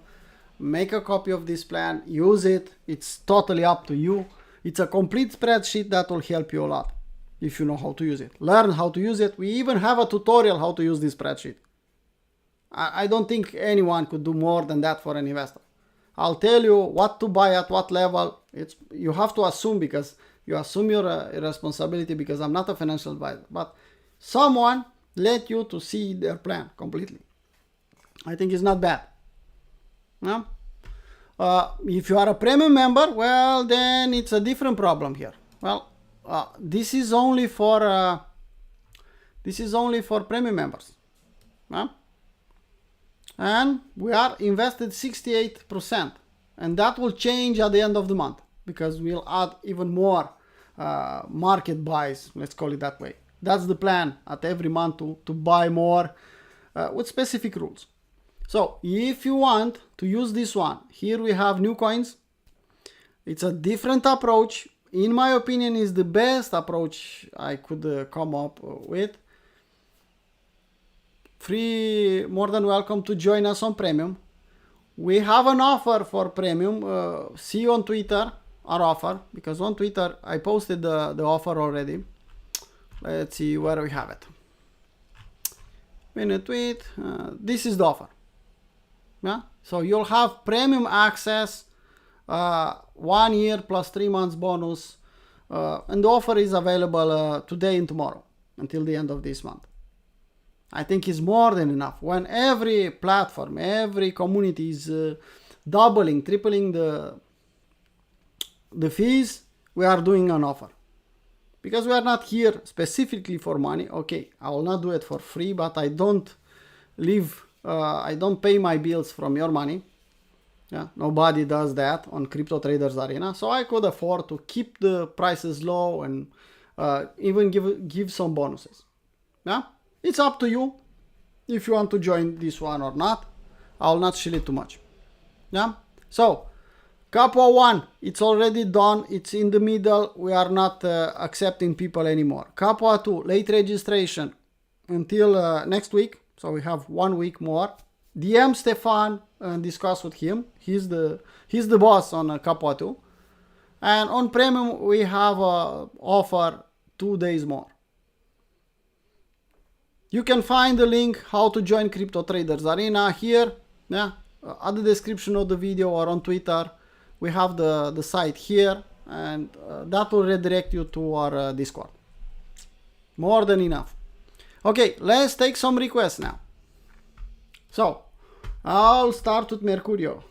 Make a copy of this plan. Use it. It's totally up to you. It's a complete spreadsheet that will help you a lot if you know how to use it. Learn how to use it. We even have a tutorial how to use this spreadsheet. I don't think anyone could do more than that for an investor. I'll tell you what to buy at what level. You have to assume, because you assume your responsibility, because I'm not a financial advisor. But someone let you to see their plan completely. I think it's not bad. No? If you are a premium member, well, then it's a different problem here. Well, this is only for premium members. No? And we are invested 68%, and that will change at the end of the month because we'll add even more market buys, let's call it that way. That's the plan at every month to buy more with specific rules. So if you want to use this one, here we have new coins. It's a different approach. In my opinion, is the best approach I could come up with. Free, more than welcome to join us on Premium. We have an offer for Premium. See on Twitter our offer, because on Twitter I posted the offer already. Let's see where we have it. In a tweet, this is the offer. Yeah, so you'll have Premium access, 1 year plus 3 months bonus, and the offer is available today and tomorrow until the end of this month. I think it's more than enough. When every platform, every community is doubling, tripling the fees, we are doing an offer. Because we are not here specifically for money. Okay, I will not do it for free, but I don't pay my bills from your money. Yeah, nobody does that on Crypto Traders Arena. So I could afford to keep the prices low and even give some bonuses. Yeah. It's up to you if you want to join this one or not. I will not shill it too much. Yeah. So Capua 1, it's already done. It's in the middle. We are not accepting people anymore. Capua 2, late registration until next week. So we have 1 week more. DM Stefan and discuss with him. He's the boss on Capua 2. And on Premium, we have offer 2 days more. You can find the link how to join Crypto Traders Arena here, yeah, at the description of the video or on Twitter. We have the site here, and that will redirect you to our Discord. More than enough. Okay, let's take some requests now. So, I'll start with Mercurio.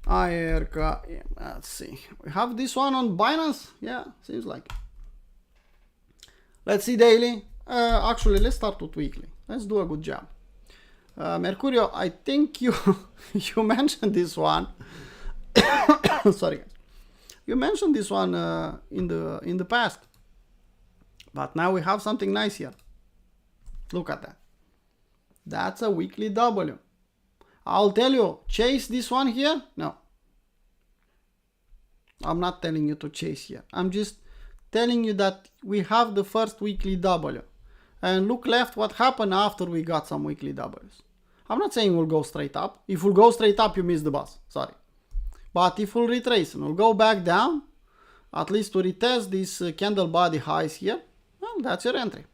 Let's see. We have this one on Binance. Yeah, seems like. Let's see daily. Actually, let's start with weekly. Let's do a good job. Mercurio, I think you mentioned this one. Sorry, guys. You mentioned this one in the past, but now we have something nice here. Look at that. That's a weekly W. I'll tell you, chase this one here. No, I'm not telling you to chase here. I'm just telling you that we have the first weekly W. And look left what happened after we got some weekly Ws. I'm not saying we'll go straight up. If we'll go straight up, you miss the bus. Sorry. But if we'll retrace and we'll go back down, at least to retest these candle body highs here, Well, that's your entry.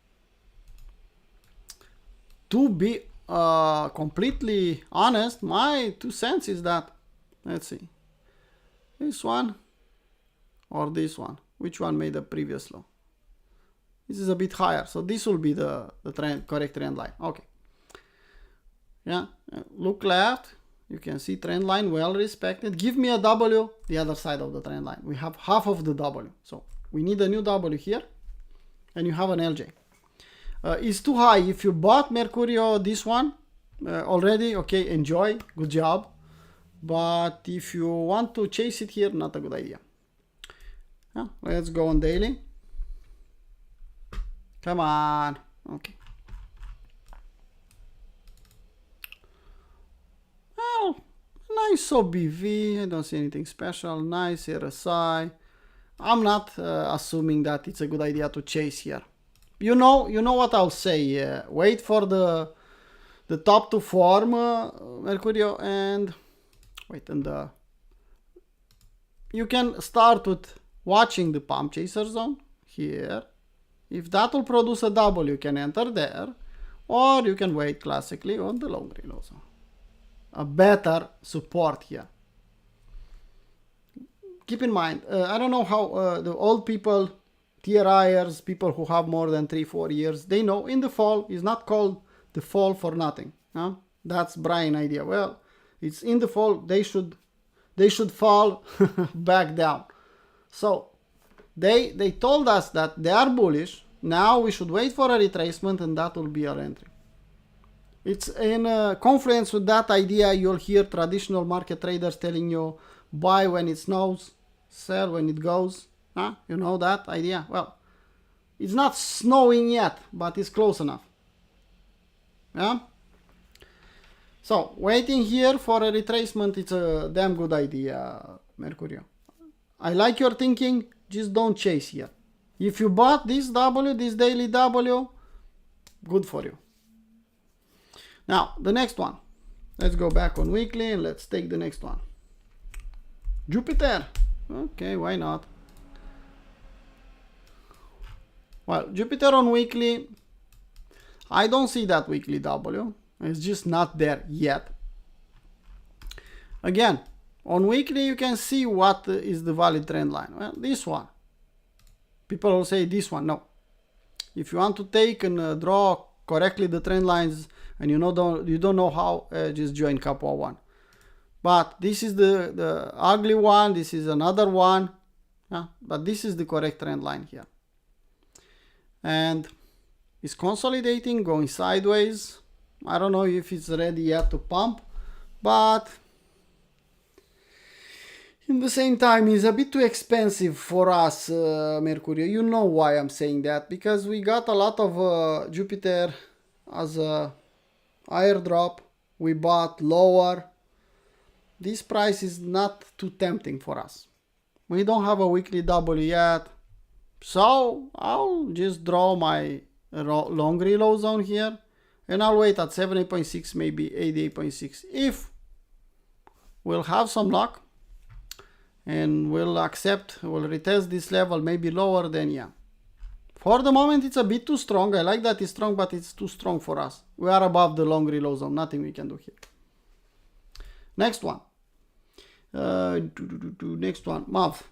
To be completely honest, my 2 cents is that, let's see, this one or this one. Which one made the previous low? This is a bit higher, so this will be the correct trend line. Okay. Yeah, look left. You can see trend line well respected. Give me a W, the other side of the trend line. We have half of the W. So we need a new W here. And you have an LJ. It's too high. If you bought Mercurio, this one already, okay, enjoy. Good job. But if you want to chase it here, not a good idea. Yeah, let's go on daily. Come on. Okay. Well, nice OBV. I don't see anything special. Nice RSI. I'm not assuming that it's a good idea to chase here. You know what I'll say. Wait for the top to form, Mercurio, and wait, and you can start with watching the pump chaser zone here. If that will produce a W, you can enter there, or you can wait classically on the long reload zone. A better support here. Keep in mind, I don't know how the old people, TRIers, people who have more than 3-4 years, they know in the fall is not called the fall for nothing. Huh? That's Brian idea. Well, it's in the fall, they should fall back down. So they told us that they are bullish. Now we should wait for a retracement, and that will be our entry. It's in confluence with that idea. You'll hear traditional market traders telling you buy when it snows, sell when it goes. Huh? You know that idea? Well, it's not snowing yet, but it's close enough. Yeah? So, waiting here for a retracement, it's a damn good idea, Mercurio. I like your thinking, just don't chase here. If you bought this W, this daily W, good for you. Now, the next one. Let's go back on weekly and let's take the next one. Jupiter. Okay, why not? Well, Jupiter on weekly, I don't see that weekly W. It's just not there yet. Again, on weekly you can see what is the valid trend line. Well, this one. People will say this one. No. If you want to take and draw correctly the trend lines and you don't know how, just join Capo 1. But this is the ugly one. This is another one. But this is the correct trend line here. And it's consolidating, going sideways. I don't know if it's ready yet to pump, but in the same time, it's a bit too expensive for us, Mercurio. You know why I'm saying that, because we got a lot of Jupiter as a airdrop. We bought lower. This price is not too tempting for us. We don't have a weekly W yet, so I'll just draw my long reload zone here, and I'll wait at 70.6, maybe 88.6. If we'll have some luck and we'll retest this level, maybe lower, then yeah. For the moment, it's a bit too strong. I like that it's strong, but it's too strong for us. We are above the long reload zone. Nothing we can do here. Next one. Next one. MAV.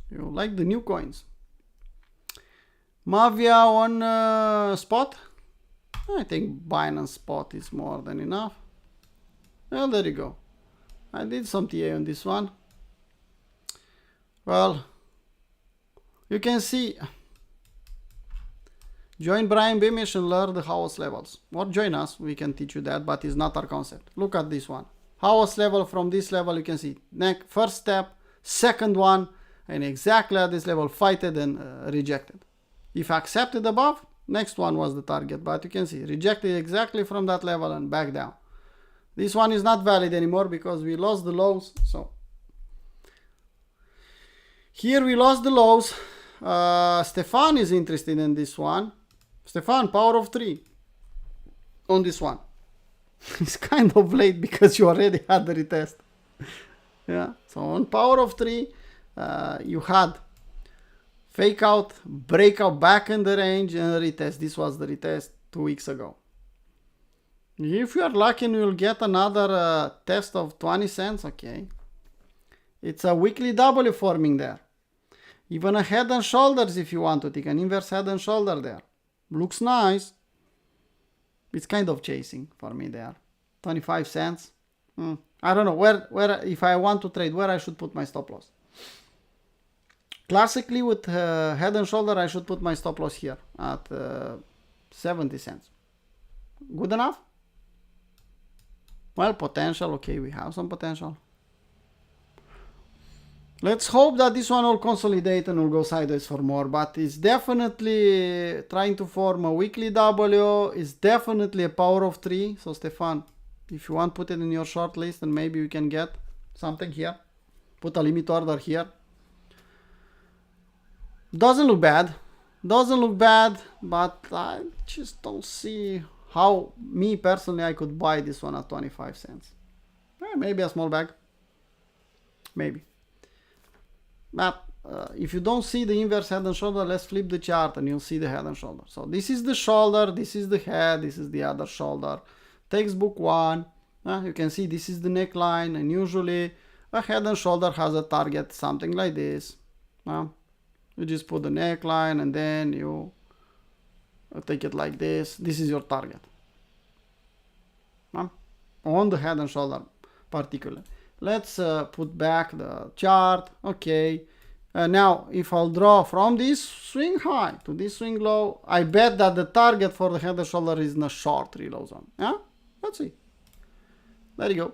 You like the new coins. Mavia on spot. I think Binance spot is more than enough. Well, there you go. I did some TA on this one. Well, you can see. Join Brian Beamish and learn the house levels. Or join us, we can teach you that, but it's not our concept. Look at this one. House level, from this level you can see. First step, second one, and exactly at this level, fighted and rejected. If accepted above, next one was the target, but you can see, rejected exactly from that level and back down. This one is not valid anymore because we lost the lows, so. Here we lost the lows. Stefan is interested in this one. Stefan, power of 3 on this one. It's kind of late because you already had the retest. Yeah, so on power of 3, you had Fake out, breakout back in the range, and retest. This was the retest 2 weeks ago. If you are lucky and you'll get another test of 20 cents, okay. It's a weekly W forming there. Even a head and shoulders if you want to take an inverse head and shoulder there. Looks nice. It's kind of chasing for me there. 25 cents. I don't know where if I want to trade, where I should put my stop loss. Classically with head and shoulder, I should put my stop loss here at 70 cents. Good enough? Well, potential. Okay, we have some potential. Let's hope that this one will consolidate and will go sideways for more, but it's definitely trying to form a weekly W. It's definitely a power of 3. So Stefan, if you want, put it in your short list and maybe we can get something here. Put a limit order here. Doesn't look bad. Doesn't look bad, but I just don't see how me personally I could buy this one at 25 cents. Maybe a small bag. Maybe. But if you don't see the inverse head and shoulder, let's flip the chart and you'll see the head and shoulder. So this is the shoulder, this is the head, this is the other shoulder. Textbook one. You can see this is the neckline, and usually a head and shoulder has a target something like this. You just put the neckline and then you take it like this. This is your target. On the head and shoulder particularly. Let's put back the chart. Okay. Now, if I'll draw from this swing high to this swing low, I bet that the target for the head and shoulder is in a short reload zone. Yeah? Let's see. There you go.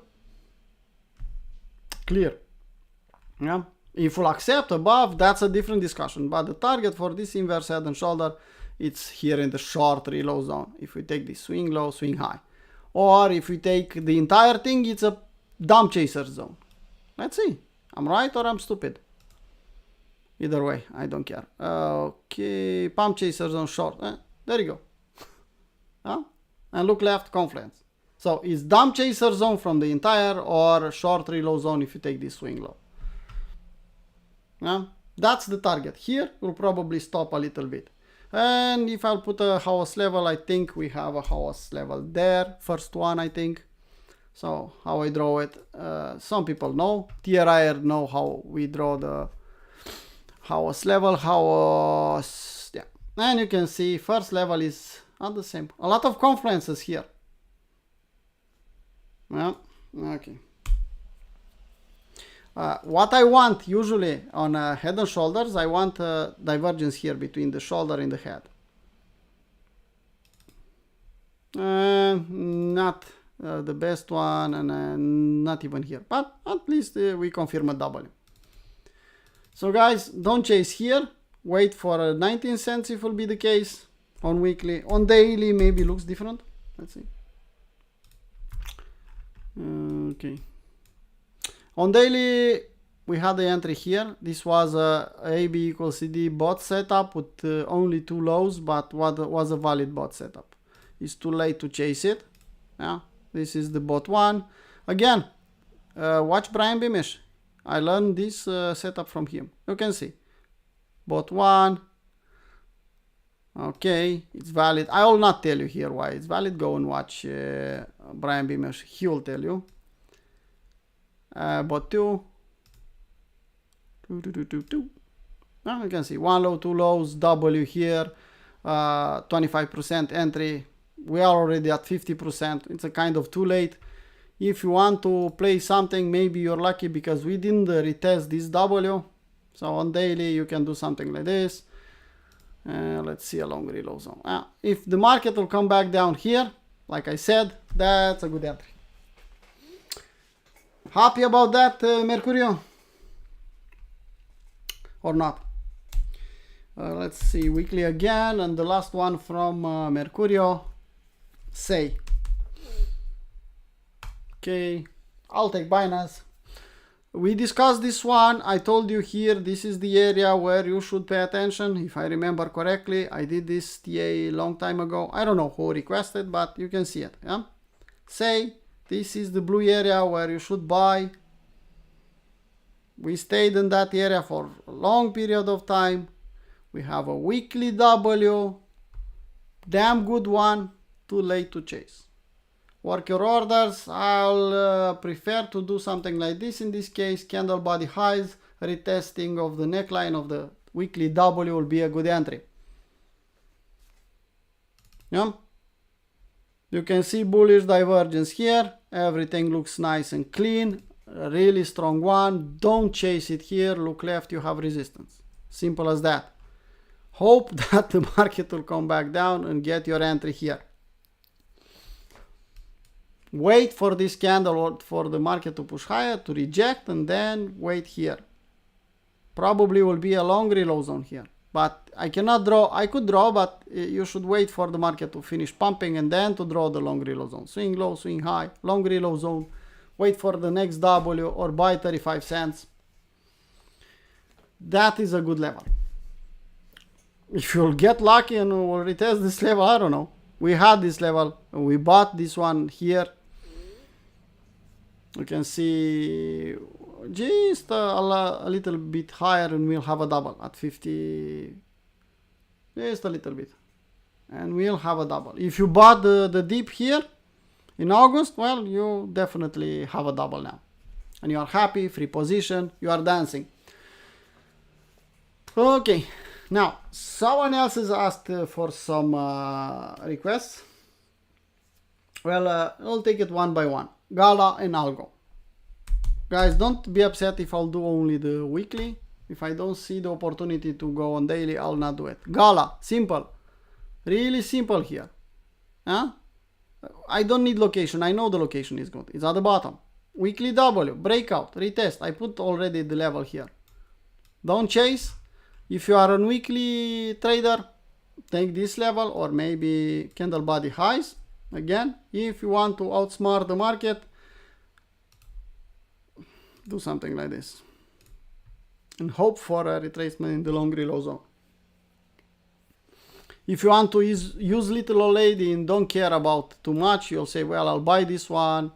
Clear. Yeah? If we'll accept above, that's a different discussion. But the target for this inverse head and shoulder, it's here in the short reload zone. If we take this swing low, swing high. Or if we take the entire thing, it's a dump chaser zone. Let's see. I'm right or I'm stupid. Either way, I don't care. Okay, pump chaser zone short. There you go. And look left, confluence. So it's dump chaser zone from the entire or short reload zone if you take this swing low. That's the target. Here we'll probably stop a little bit. And if I'll put a house level, I think we have a house level there. First one, I think. So how I draw it, some people know. TRIer know how we draw the house level, yeah. And you can see first level is not the same. A lot of confluences here. Yeah, okay. What I want usually on head and shoulders, I want divergence here between the shoulder and the head. Not the best one, and not even here, but at least we confirm a W. So guys, don't chase here. Wait for 19 cents if will be the case on weekly. On daily maybe looks different. Let's see. Okay. On daily we had the entry here. This was a AB equals CD bot setup with only 2 lows, but what was a valid bot setup. It's too late to chase it. Yeah. This is the bot one. Again, watch Brian Beamish. I learned this setup from him. You can see. Bot one. Okay, it's valid. I will not tell you here why it's valid. Go and watch Brian Beamish. He will tell you. Bot two. Now you can see 1 low, 2 lows, W here, 25% entry. We are already at 50%. It's a kind of too late. If you want to play something, maybe you're lucky because we didn't retest this W. So on daily, you can do something like this. Let's see a long reload zone. If the market will come back down here, like I said, that's a good entry. Happy about that, Mercurio? Or not? Let's see, weekly again, and the last one from Mercurio. Say. Okay, I'll take Binance. We discussed this one. I told you here, this is the area where you should pay attention. If I remember correctly, I did this TA long time ago. I don't know who requested, but you can see it. Yeah? Say, this is the blue area where you should buy. We stayed in that area for a long period of time. We have a weekly W, damn good one, too late to chase. Work your orders. I'll prefer to do something like this in this case. Candle body highs, retesting of the neckline of the weekly W will be a good entry. Yeah. You can see bullish divergence here. Everything looks nice and clean. A really strong one. Don't chase it here. Look left, you have resistance. Simple as that. Hope that the market will come back down and get your entry here. Wait for this candle or for the market to push higher, to reject, and then wait here. Probably will be a long reload zone here. But I cannot draw. I could draw, but you should wait for the market to finish pumping and then to draw the long reload zone. Swing low, swing high, long reload zone. Wait for the next W or buy 35 cents. That is a good level. If you'll get lucky and will retest this level, I don't know. We had this level. We bought this one here. You can see just a little bit higher and we'll have a double at 50. Just a little bit. And we'll have a double. If you bought the dip here in August, well, you definitely have a double now. And you are happy, free position, you are dancing. Okay, now someone else has asked for some requests. Well, I'll take it one by one. Gala and Algo. Guys, don't be upset if I'll do only the weekly. If I don't see the opportunity to go on daily, I'll not do it. Gala, simple. Really simple here. Huh? I don't need location. I know the location is good. It's at the bottom. Weekly W, breakout, retest. I put already the level here. Don't chase. If you are a weekly trader, take this level or maybe candle body highs. Again, if you want to outsmart the market, do something like this and hope for a retracement in the long reload zone. If you want to use little old lady and don't care about too much, you'll say, well, I'll buy this one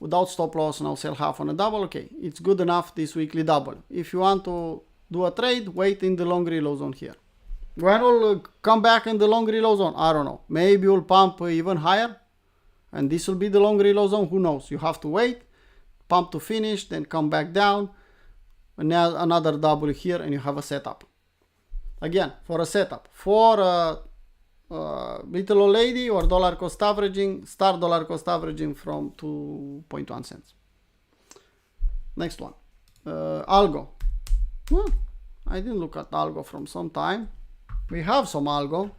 without stop loss and I'll sell half on a double. Okay, it's good enough, this weekly double. If you want to do a trade, wait in the long reload zone here. When will come back in the long reload zone? I don't know. Maybe you'll pump even higher and this will be the long reload zone. Who knows? You have to wait, pump to finish, then come back down, and now another W here, and you have a setup. Again, for a setup, for a little old lady or dollar cost averaging, start dollar cost averaging from 2.1 cents. Next one, Algo. Well, I didn't look at Algo from some time. We have some Algo.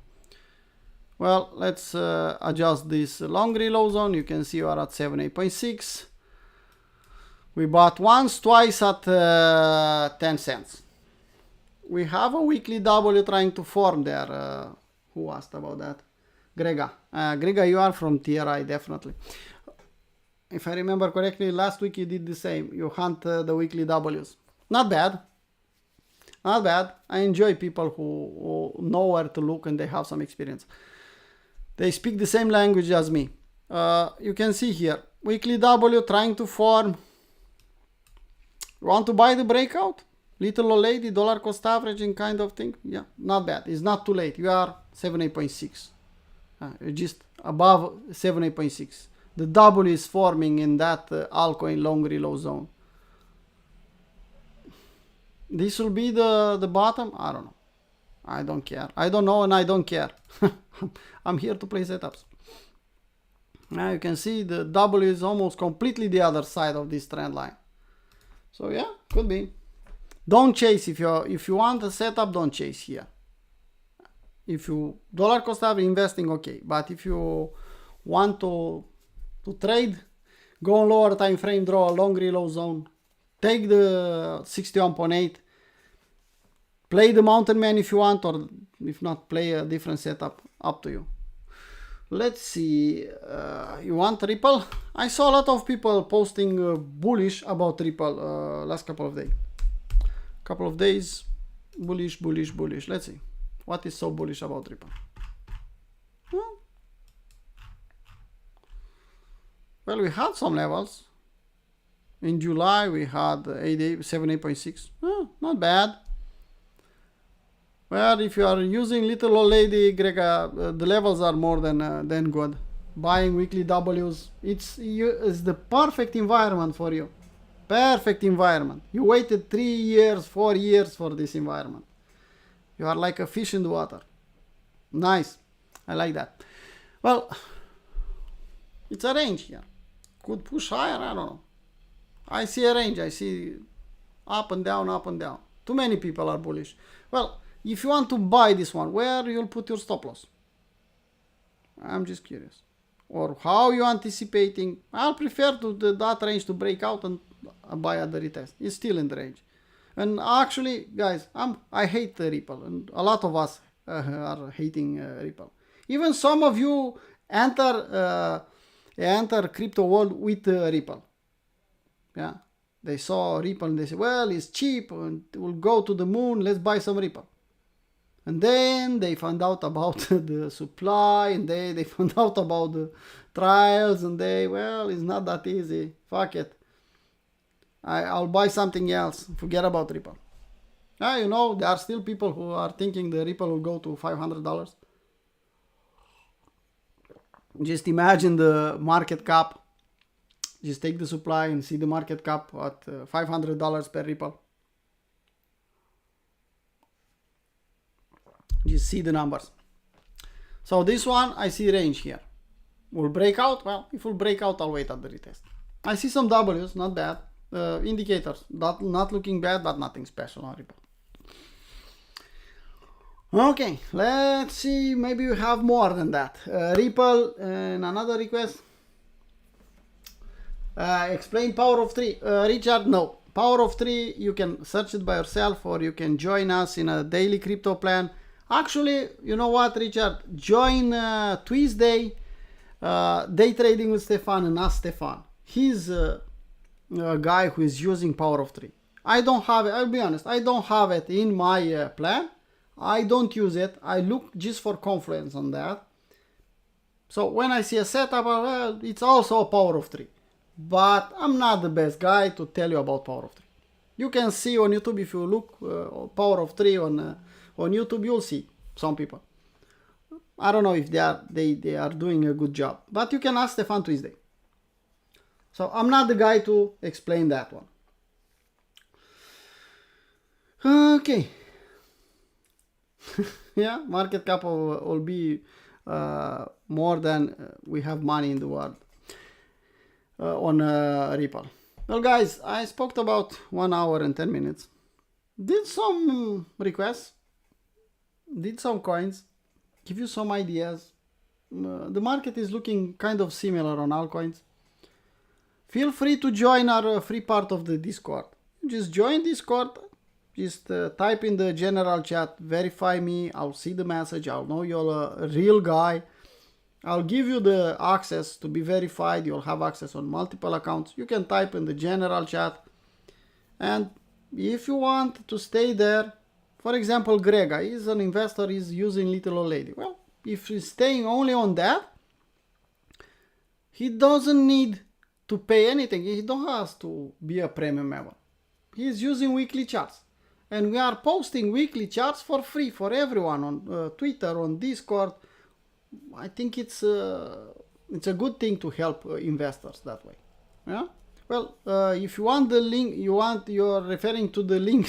Well, let's adjust this long reload zone. You can see we are at 78.6. We bought once, twice at 10 cents. We have a weekly W trying to form there. Who asked about that? Grega. Grega, you are from TRI, definitely. If I remember correctly, last week you did the same. You hunt the weekly Ws. Not bad. Not bad. I enjoy people who know where to look and they have some experience. They speak the same language as me. You can see here, weekly W trying to form. You want to buy the breakout? Little old lady, dollar cost averaging kind of thing. Yeah, not bad. It's not too late. You are 78.6. You're just above 78.6. The W is forming in that altcoin long reload zone. This will be the bottom? I don't know. I don't care. I don't know and I don't care. I'm here to play setups. Now you can see the W is almost completely the other side of this trend line. So yeah, could be. Don't chase if you want a setup, don't chase here. If you dollar cost average investing, okay. But if you want to trade, go on lower time frame, draw a long reload zone, take the 61.8, play the mountain man if you want, or if not, play a different setup, up to you. Let's see, you want Ripple? I saw a lot of people posting bullish about Ripple last couple of days. Bullish. Let's see. What is so bullish about Ripple? Well, we had some levels. In July, we had 78.6. Not bad. Well, if you are using little old lady, Grega, the levels are more than good. Buying weekly Ws, it's the perfect environment for you. Perfect environment. You waited 3 years, 4 years for this environment. You are like a fish in the water. Nice. I like that. Well, it's a range here. Could push higher, I don't know. I see a range. I see up and down, up and down. Too many people are bullish. Well, if you want to buy this one, where you'll put your stop loss? I'm just curious. Or how you anticipating? I'll prefer to that range to break out and buy at the retest. It's still in the range. And actually, guys, I hate the Ripple, and a lot of us are hating Ripple. Even some of you enter crypto world with Ripple. Yeah, they saw Ripple and they say, well, it's cheap and it will go to the moon. Let's buy some Ripple. And then they found out about the supply, and they found out about the trials, and well, it's not that easy. Fuck it. I'll buy something else. Forget about Ripple. You know, there are still people who are thinking the Ripple will go to $500. Just imagine the market cap. Just take the supply and see the market cap at $500 per Ripple. Just see the numbers. So this one, I see range here. Will break out? Well, if it will break out, I'll wait at the retest. I see some Ws, not bad. Indicators, not looking bad, but nothing special on Ripple. Okay, let's see. Maybe we have more than that. Ripple, and another request. Explain Power of 3. Richard, no. Power of 3, you can search it by yourself, or you can join us in a daily crypto plan. Actually, you know what, Richard? Join Tuesday, Day Trading with Stefan, and ask Stefan. He's a guy who is using Power of 3. I don't have it, I'll be honest, I don't have it in my plan. I don't use it. I look just for confluence on that. So when I see a setup, well, it's also a Power of 3. But I'm not the best guy to tell you about Power of 3. You can see on YouTube, if you look Power of 3 on YouTube, you'll see some people. I don't know if they are doing a good job, but you can ask Stefan Tuesday. So I'm not the guy to explain that one. Okay. Yeah, market cap will be more than we have money in the world on Ripple. Well, guys, I spoke about 1 hour and 10 minutes. Did some requests, did some coins, give you some ideas. The market is looking kind of similar on altcoins. Feel free to join our free part of the Discord. Just join Discord. Just type in the general chat, verify me, I'll see the message, I'll know you're a real guy. I'll give you the access to be verified, you'll have access on multiple accounts. You can type in the general chat. And if you want to stay there, for example, Grega is an investor, he's using Little Old Lady. Well, if he's staying only on that, he doesn't need to pay anything. He don't have to be a premium member. He's using weekly charts. And we are posting weekly charts for free for everyone on Twitter, on Discord. I think it's a good thing to help investors that way. Yeah. Well, if you want the link, you're referring to the link,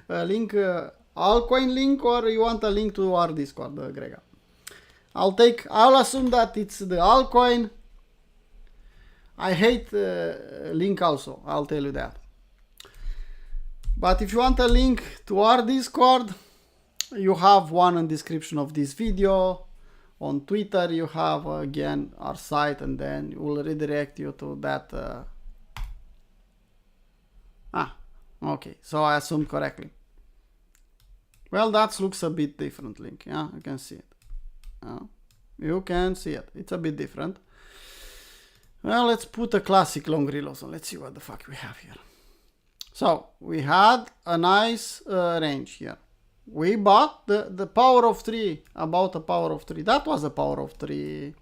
altcoin link, or you want a link to our Discord, Grega. I'll assume that it's the altcoin. I hate link also. I'll tell you that. But if you want a link to our Discord, you have one in the description of this video. On Twitter, you have again our site, and then it will redirect you to that. Okay, so I assumed correctly. Well, that looks a bit different link. Yeah, you can see it. You can see it. It's a bit different. Well, let's put a classic long reload. So let's see what the fuck we have here. So we had a nice range here. We bought the power of 3, about a power of 3. That was a power of 3.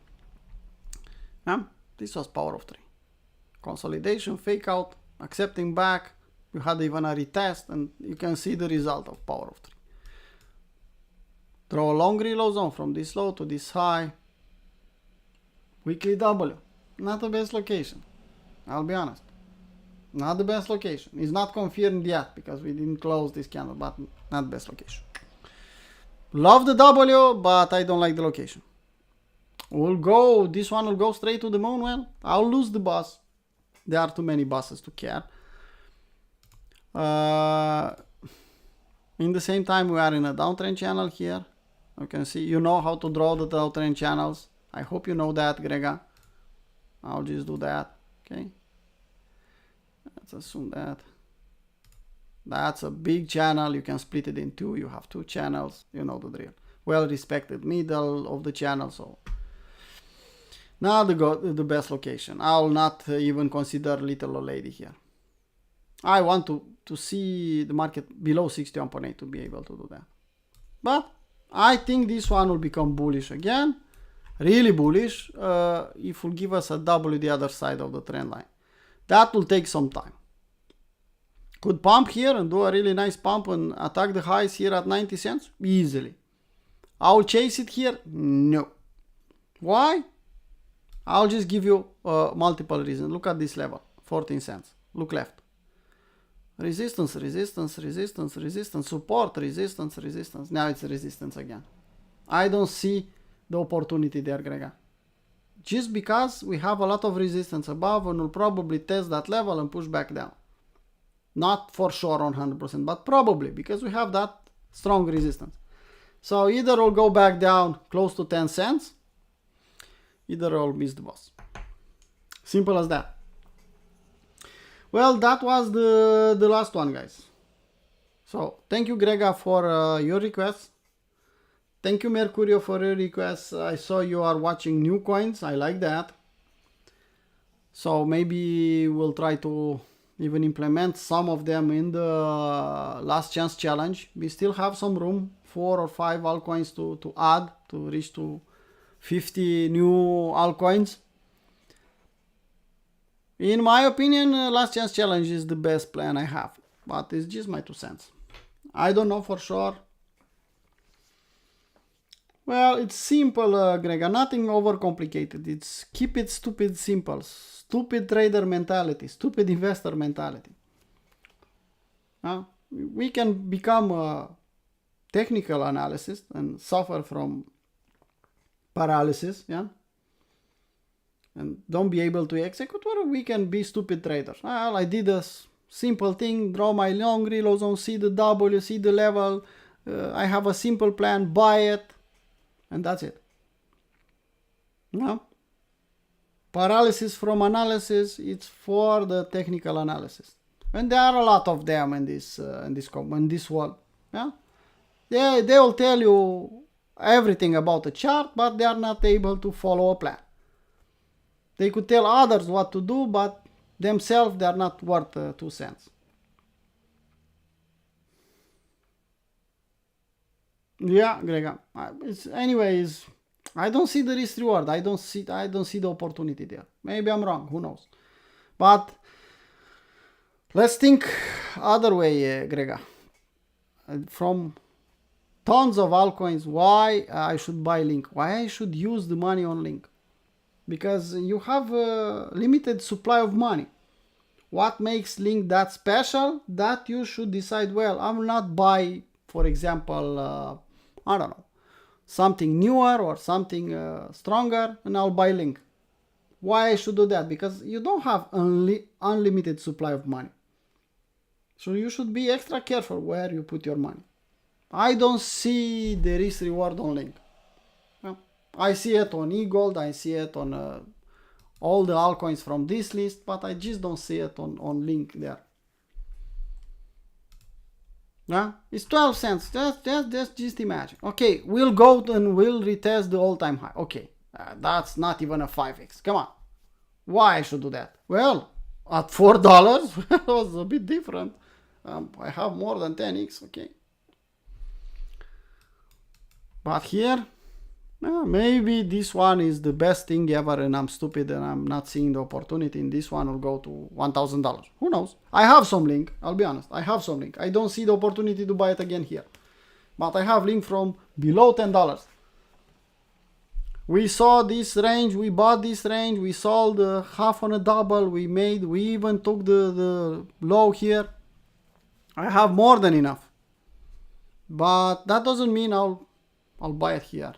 Yeah, this was power of 3. Consolidation, fake out, accepting back. You had even a retest, and you can see the result of power of 3. Draw a long reload zone from this low to this high. Weekly W. Not the best location. I'll be honest. Not the best location. It's not confirmed yet because we didn't close this candle, but not the best location. Love the W, but I don't like the location. This one will go straight to the moon. Well, I'll lose the bus. There are too many buses to care. In the same time, we are in a downtrend channel here. You can see, you know how to draw the downtrend channels. I hope you know that, Grega. I'll just do that. Okay. Let's assume that. That's a big channel. You can split it in two. You have two channels. You know the drill. Well respected middle of the channel. So now the best location. I'll not even consider little old lady here. I want to see the market below 61.8 to be able to do that. But I think this one will become bullish again. Really bullish. If will give us a W the other side of the trend line. That will take some time. Could pump here and do a really nice pump and attack the highs here at 90 cents? Easily. I'll chase it here? No. Why? I'll just give you multiple reasons. Look at this level. 14 cents. Look left. Resistance, resistance, resistance, resistance. Support, resistance, resistance. Now it's resistance again. I don't see the opportunity there, Grega. Just because we have a lot of resistance above and will probably test that level and push back down. Not for sure on 100%, but probably because we have that strong resistance. So either we'll go back down close to 10 cents, either we'll miss the boss. Simple as that. Well, that was the last one, guys. So thank you, Grega, for your request. Thank you, Mercurio, for your request. I saw you are watching new coins. I like that. So maybe we'll try to even implement some of them in the last chance challenge. We still have some room, 4 or 5 altcoins to add to reach to 50 new altcoins. In my opinion, last chance challenge is the best plan I have, but it's just my 2 cents. I don't know for sure. Well, it's simple, Grega, nothing overcomplicated. It's keep it stupid simple. Stupid trader mentality, stupid investor mentality. We can become a technical analysis and suffer from paralysis, yeah? And don't be able to execute, or we can be stupid traders. Well, I did a simple thing, draw my long reload zone, see the W, see the level, I have a simple plan, buy it, and that's it. No? Paralysis from analysis, it's for the technical analysis. And there are a lot of them in this world. Yeah? They will tell you everything about the chart, but they are not able to follow a plan. They could tell others what to do, but themselves they are not worth 2 cents. Yeah, Grega. Anyways, I don't see the risk reward. I don't see the opportunity there. Maybe I'm wrong. Who knows? But let's think other way, Grega. From tons of altcoins, why I should buy Link? Why I should use the money on Link? Because you have a limited supply of money. What makes Link that special? That you should decide, well, I will not buy, for example, I don't know, something newer or something stronger, and I'll buy Link. Why I should do that? Because you don't have unlimited supply of money. So you should be extra careful where you put your money. I don't see the risk reward on Link. Well, I see it on eGold, I see it on all the altcoins from this list, but I just don't see it on Link there. Yeah, it's 12 cents. Just imagine. Okay, we'll go and we'll retest the all-time high. Okay, that's not even a 5x. Come on. Why I should do that? Well, at $4, it was a bit different. I have more than 10x. Okay. But here, maybe this one is the best thing ever and I'm stupid and I'm not seeing the opportunity in this one will go to $1,000. Who knows? I have some Link, I'll be honest. I have some Link. I don't see the opportunity to buy it again here. But I have link from below $10. We saw this range, we bought this range, we sold half on a double, we even took the low here. I have more than enough. But that doesn't mean I'll buy it here.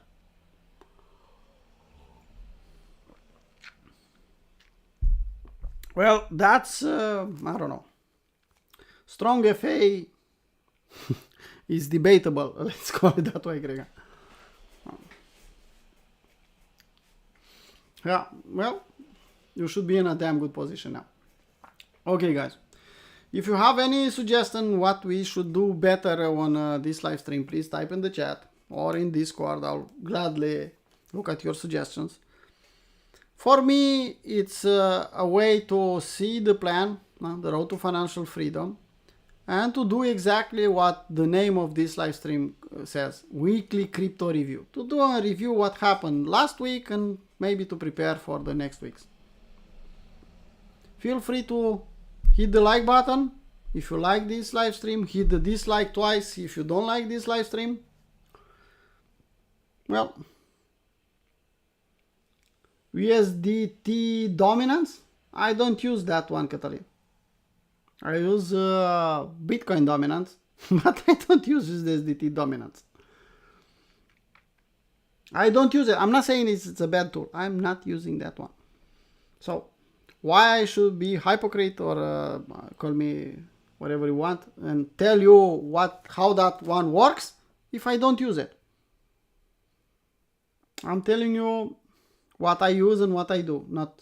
Well, that's, I don't know. Strong FA is debatable. Let's call it that way, Greg. Yeah, well, you should be in a damn good position now. Okay, guys. If you have any suggestion what we should do better on this live stream, please type in the chat or in Discord. I'll gladly look at your suggestions. For me, it's a way to see the plan, the road to financial freedom, and to do exactly what the name of this live stream says, weekly crypto review. To do a review what happened last week and maybe to prepare for the next weeks. Feel free to hit the like button if you like this live stream. Hit the dislike twice if you don't like this live stream. Well, USDT dominance, I don't use that one, Catalin. I use Bitcoin dominance, but I don't use USDT dominance. I don't use it. I'm not saying it's a bad tool. I'm not using that one. So why I should be hypocrite or call me whatever you want and tell you how that one works if I don't use it? I'm telling you what I use and what I do, not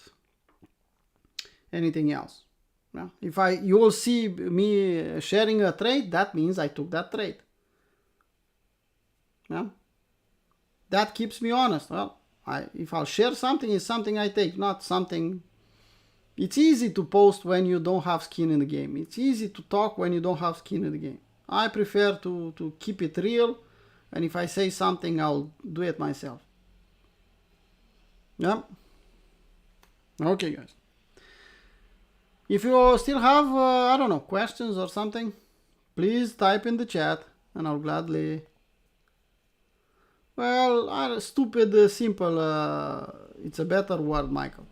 anything else. Yeah? If you will see me sharing a trade, that means I took that trade. Yeah? That keeps me honest. Well, if I'll share something, it's something I take, not something. It's easy to post when you don't have skin in the game. It's easy to talk when you don't have skin in the game. I prefer to keep it real, and if I say something, I'll do it myself. Yeah. Okay, guys. If you still have, I don't know, questions or something, please type in the chat and I'll gladly. Well, stupid, simple, it's a better word, Michael,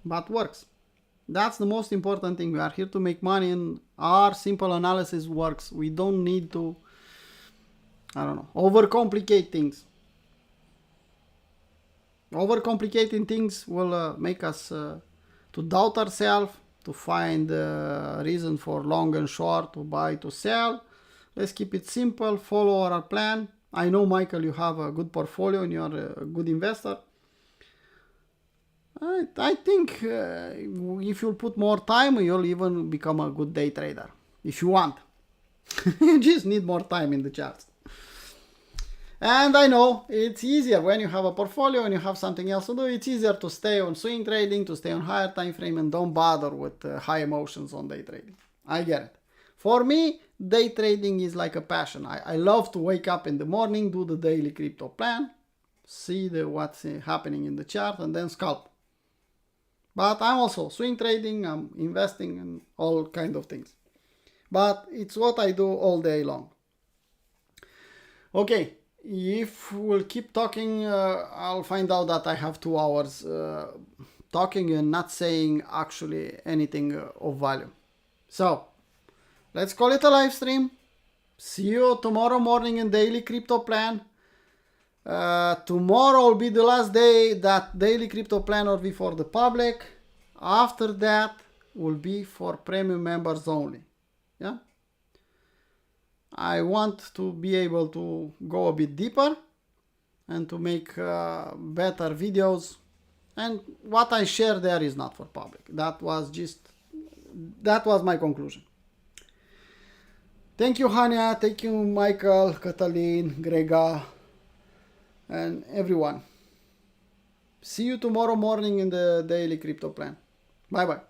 but works. That's the most important thing. We are here to make money and our simple analysis works. We don't need to, I don't know, overcomplicate things. Overcomplicating things will make us to doubt ourselves, to find a reason for long and short, to buy, to sell. Let's keep it simple, follow our plan. I know, Michael, you have a good portfolio and you're a good investor. I think if you put more time, you'll even become a good day trader. If you want. You just need more time in the charts. And I know it's easier when you have a portfolio and you have something else to do. It's easier to stay on swing trading, to stay on higher time frame, and don't bother with high emotions on day trading. I get it. For me, day trading is like a passion. I love to wake up in the morning, do the daily crypto plan, see what's happening in the chart, and then scalp. But I'm also swing trading, I'm investing in all kind of things. But it's what I do all day long. Okay. If we'll keep talking, I'll find out that I have 2 hours talking and not saying actually anything of value. So, let's call it a live stream. See you tomorrow morning in Daily Crypto Plan. Tomorrow will be the last day that Daily Crypto Plan will be for the public. After that will be for premium members only. Yeah. I want to be able to go a bit deeper and to make better videos, and what I share there is not for public. That was my conclusion. Thank you, Hania. Thank you, Michael, Catalin, Grega, and everyone. See you tomorrow morning in the Daily Crypto Plan. Bye bye.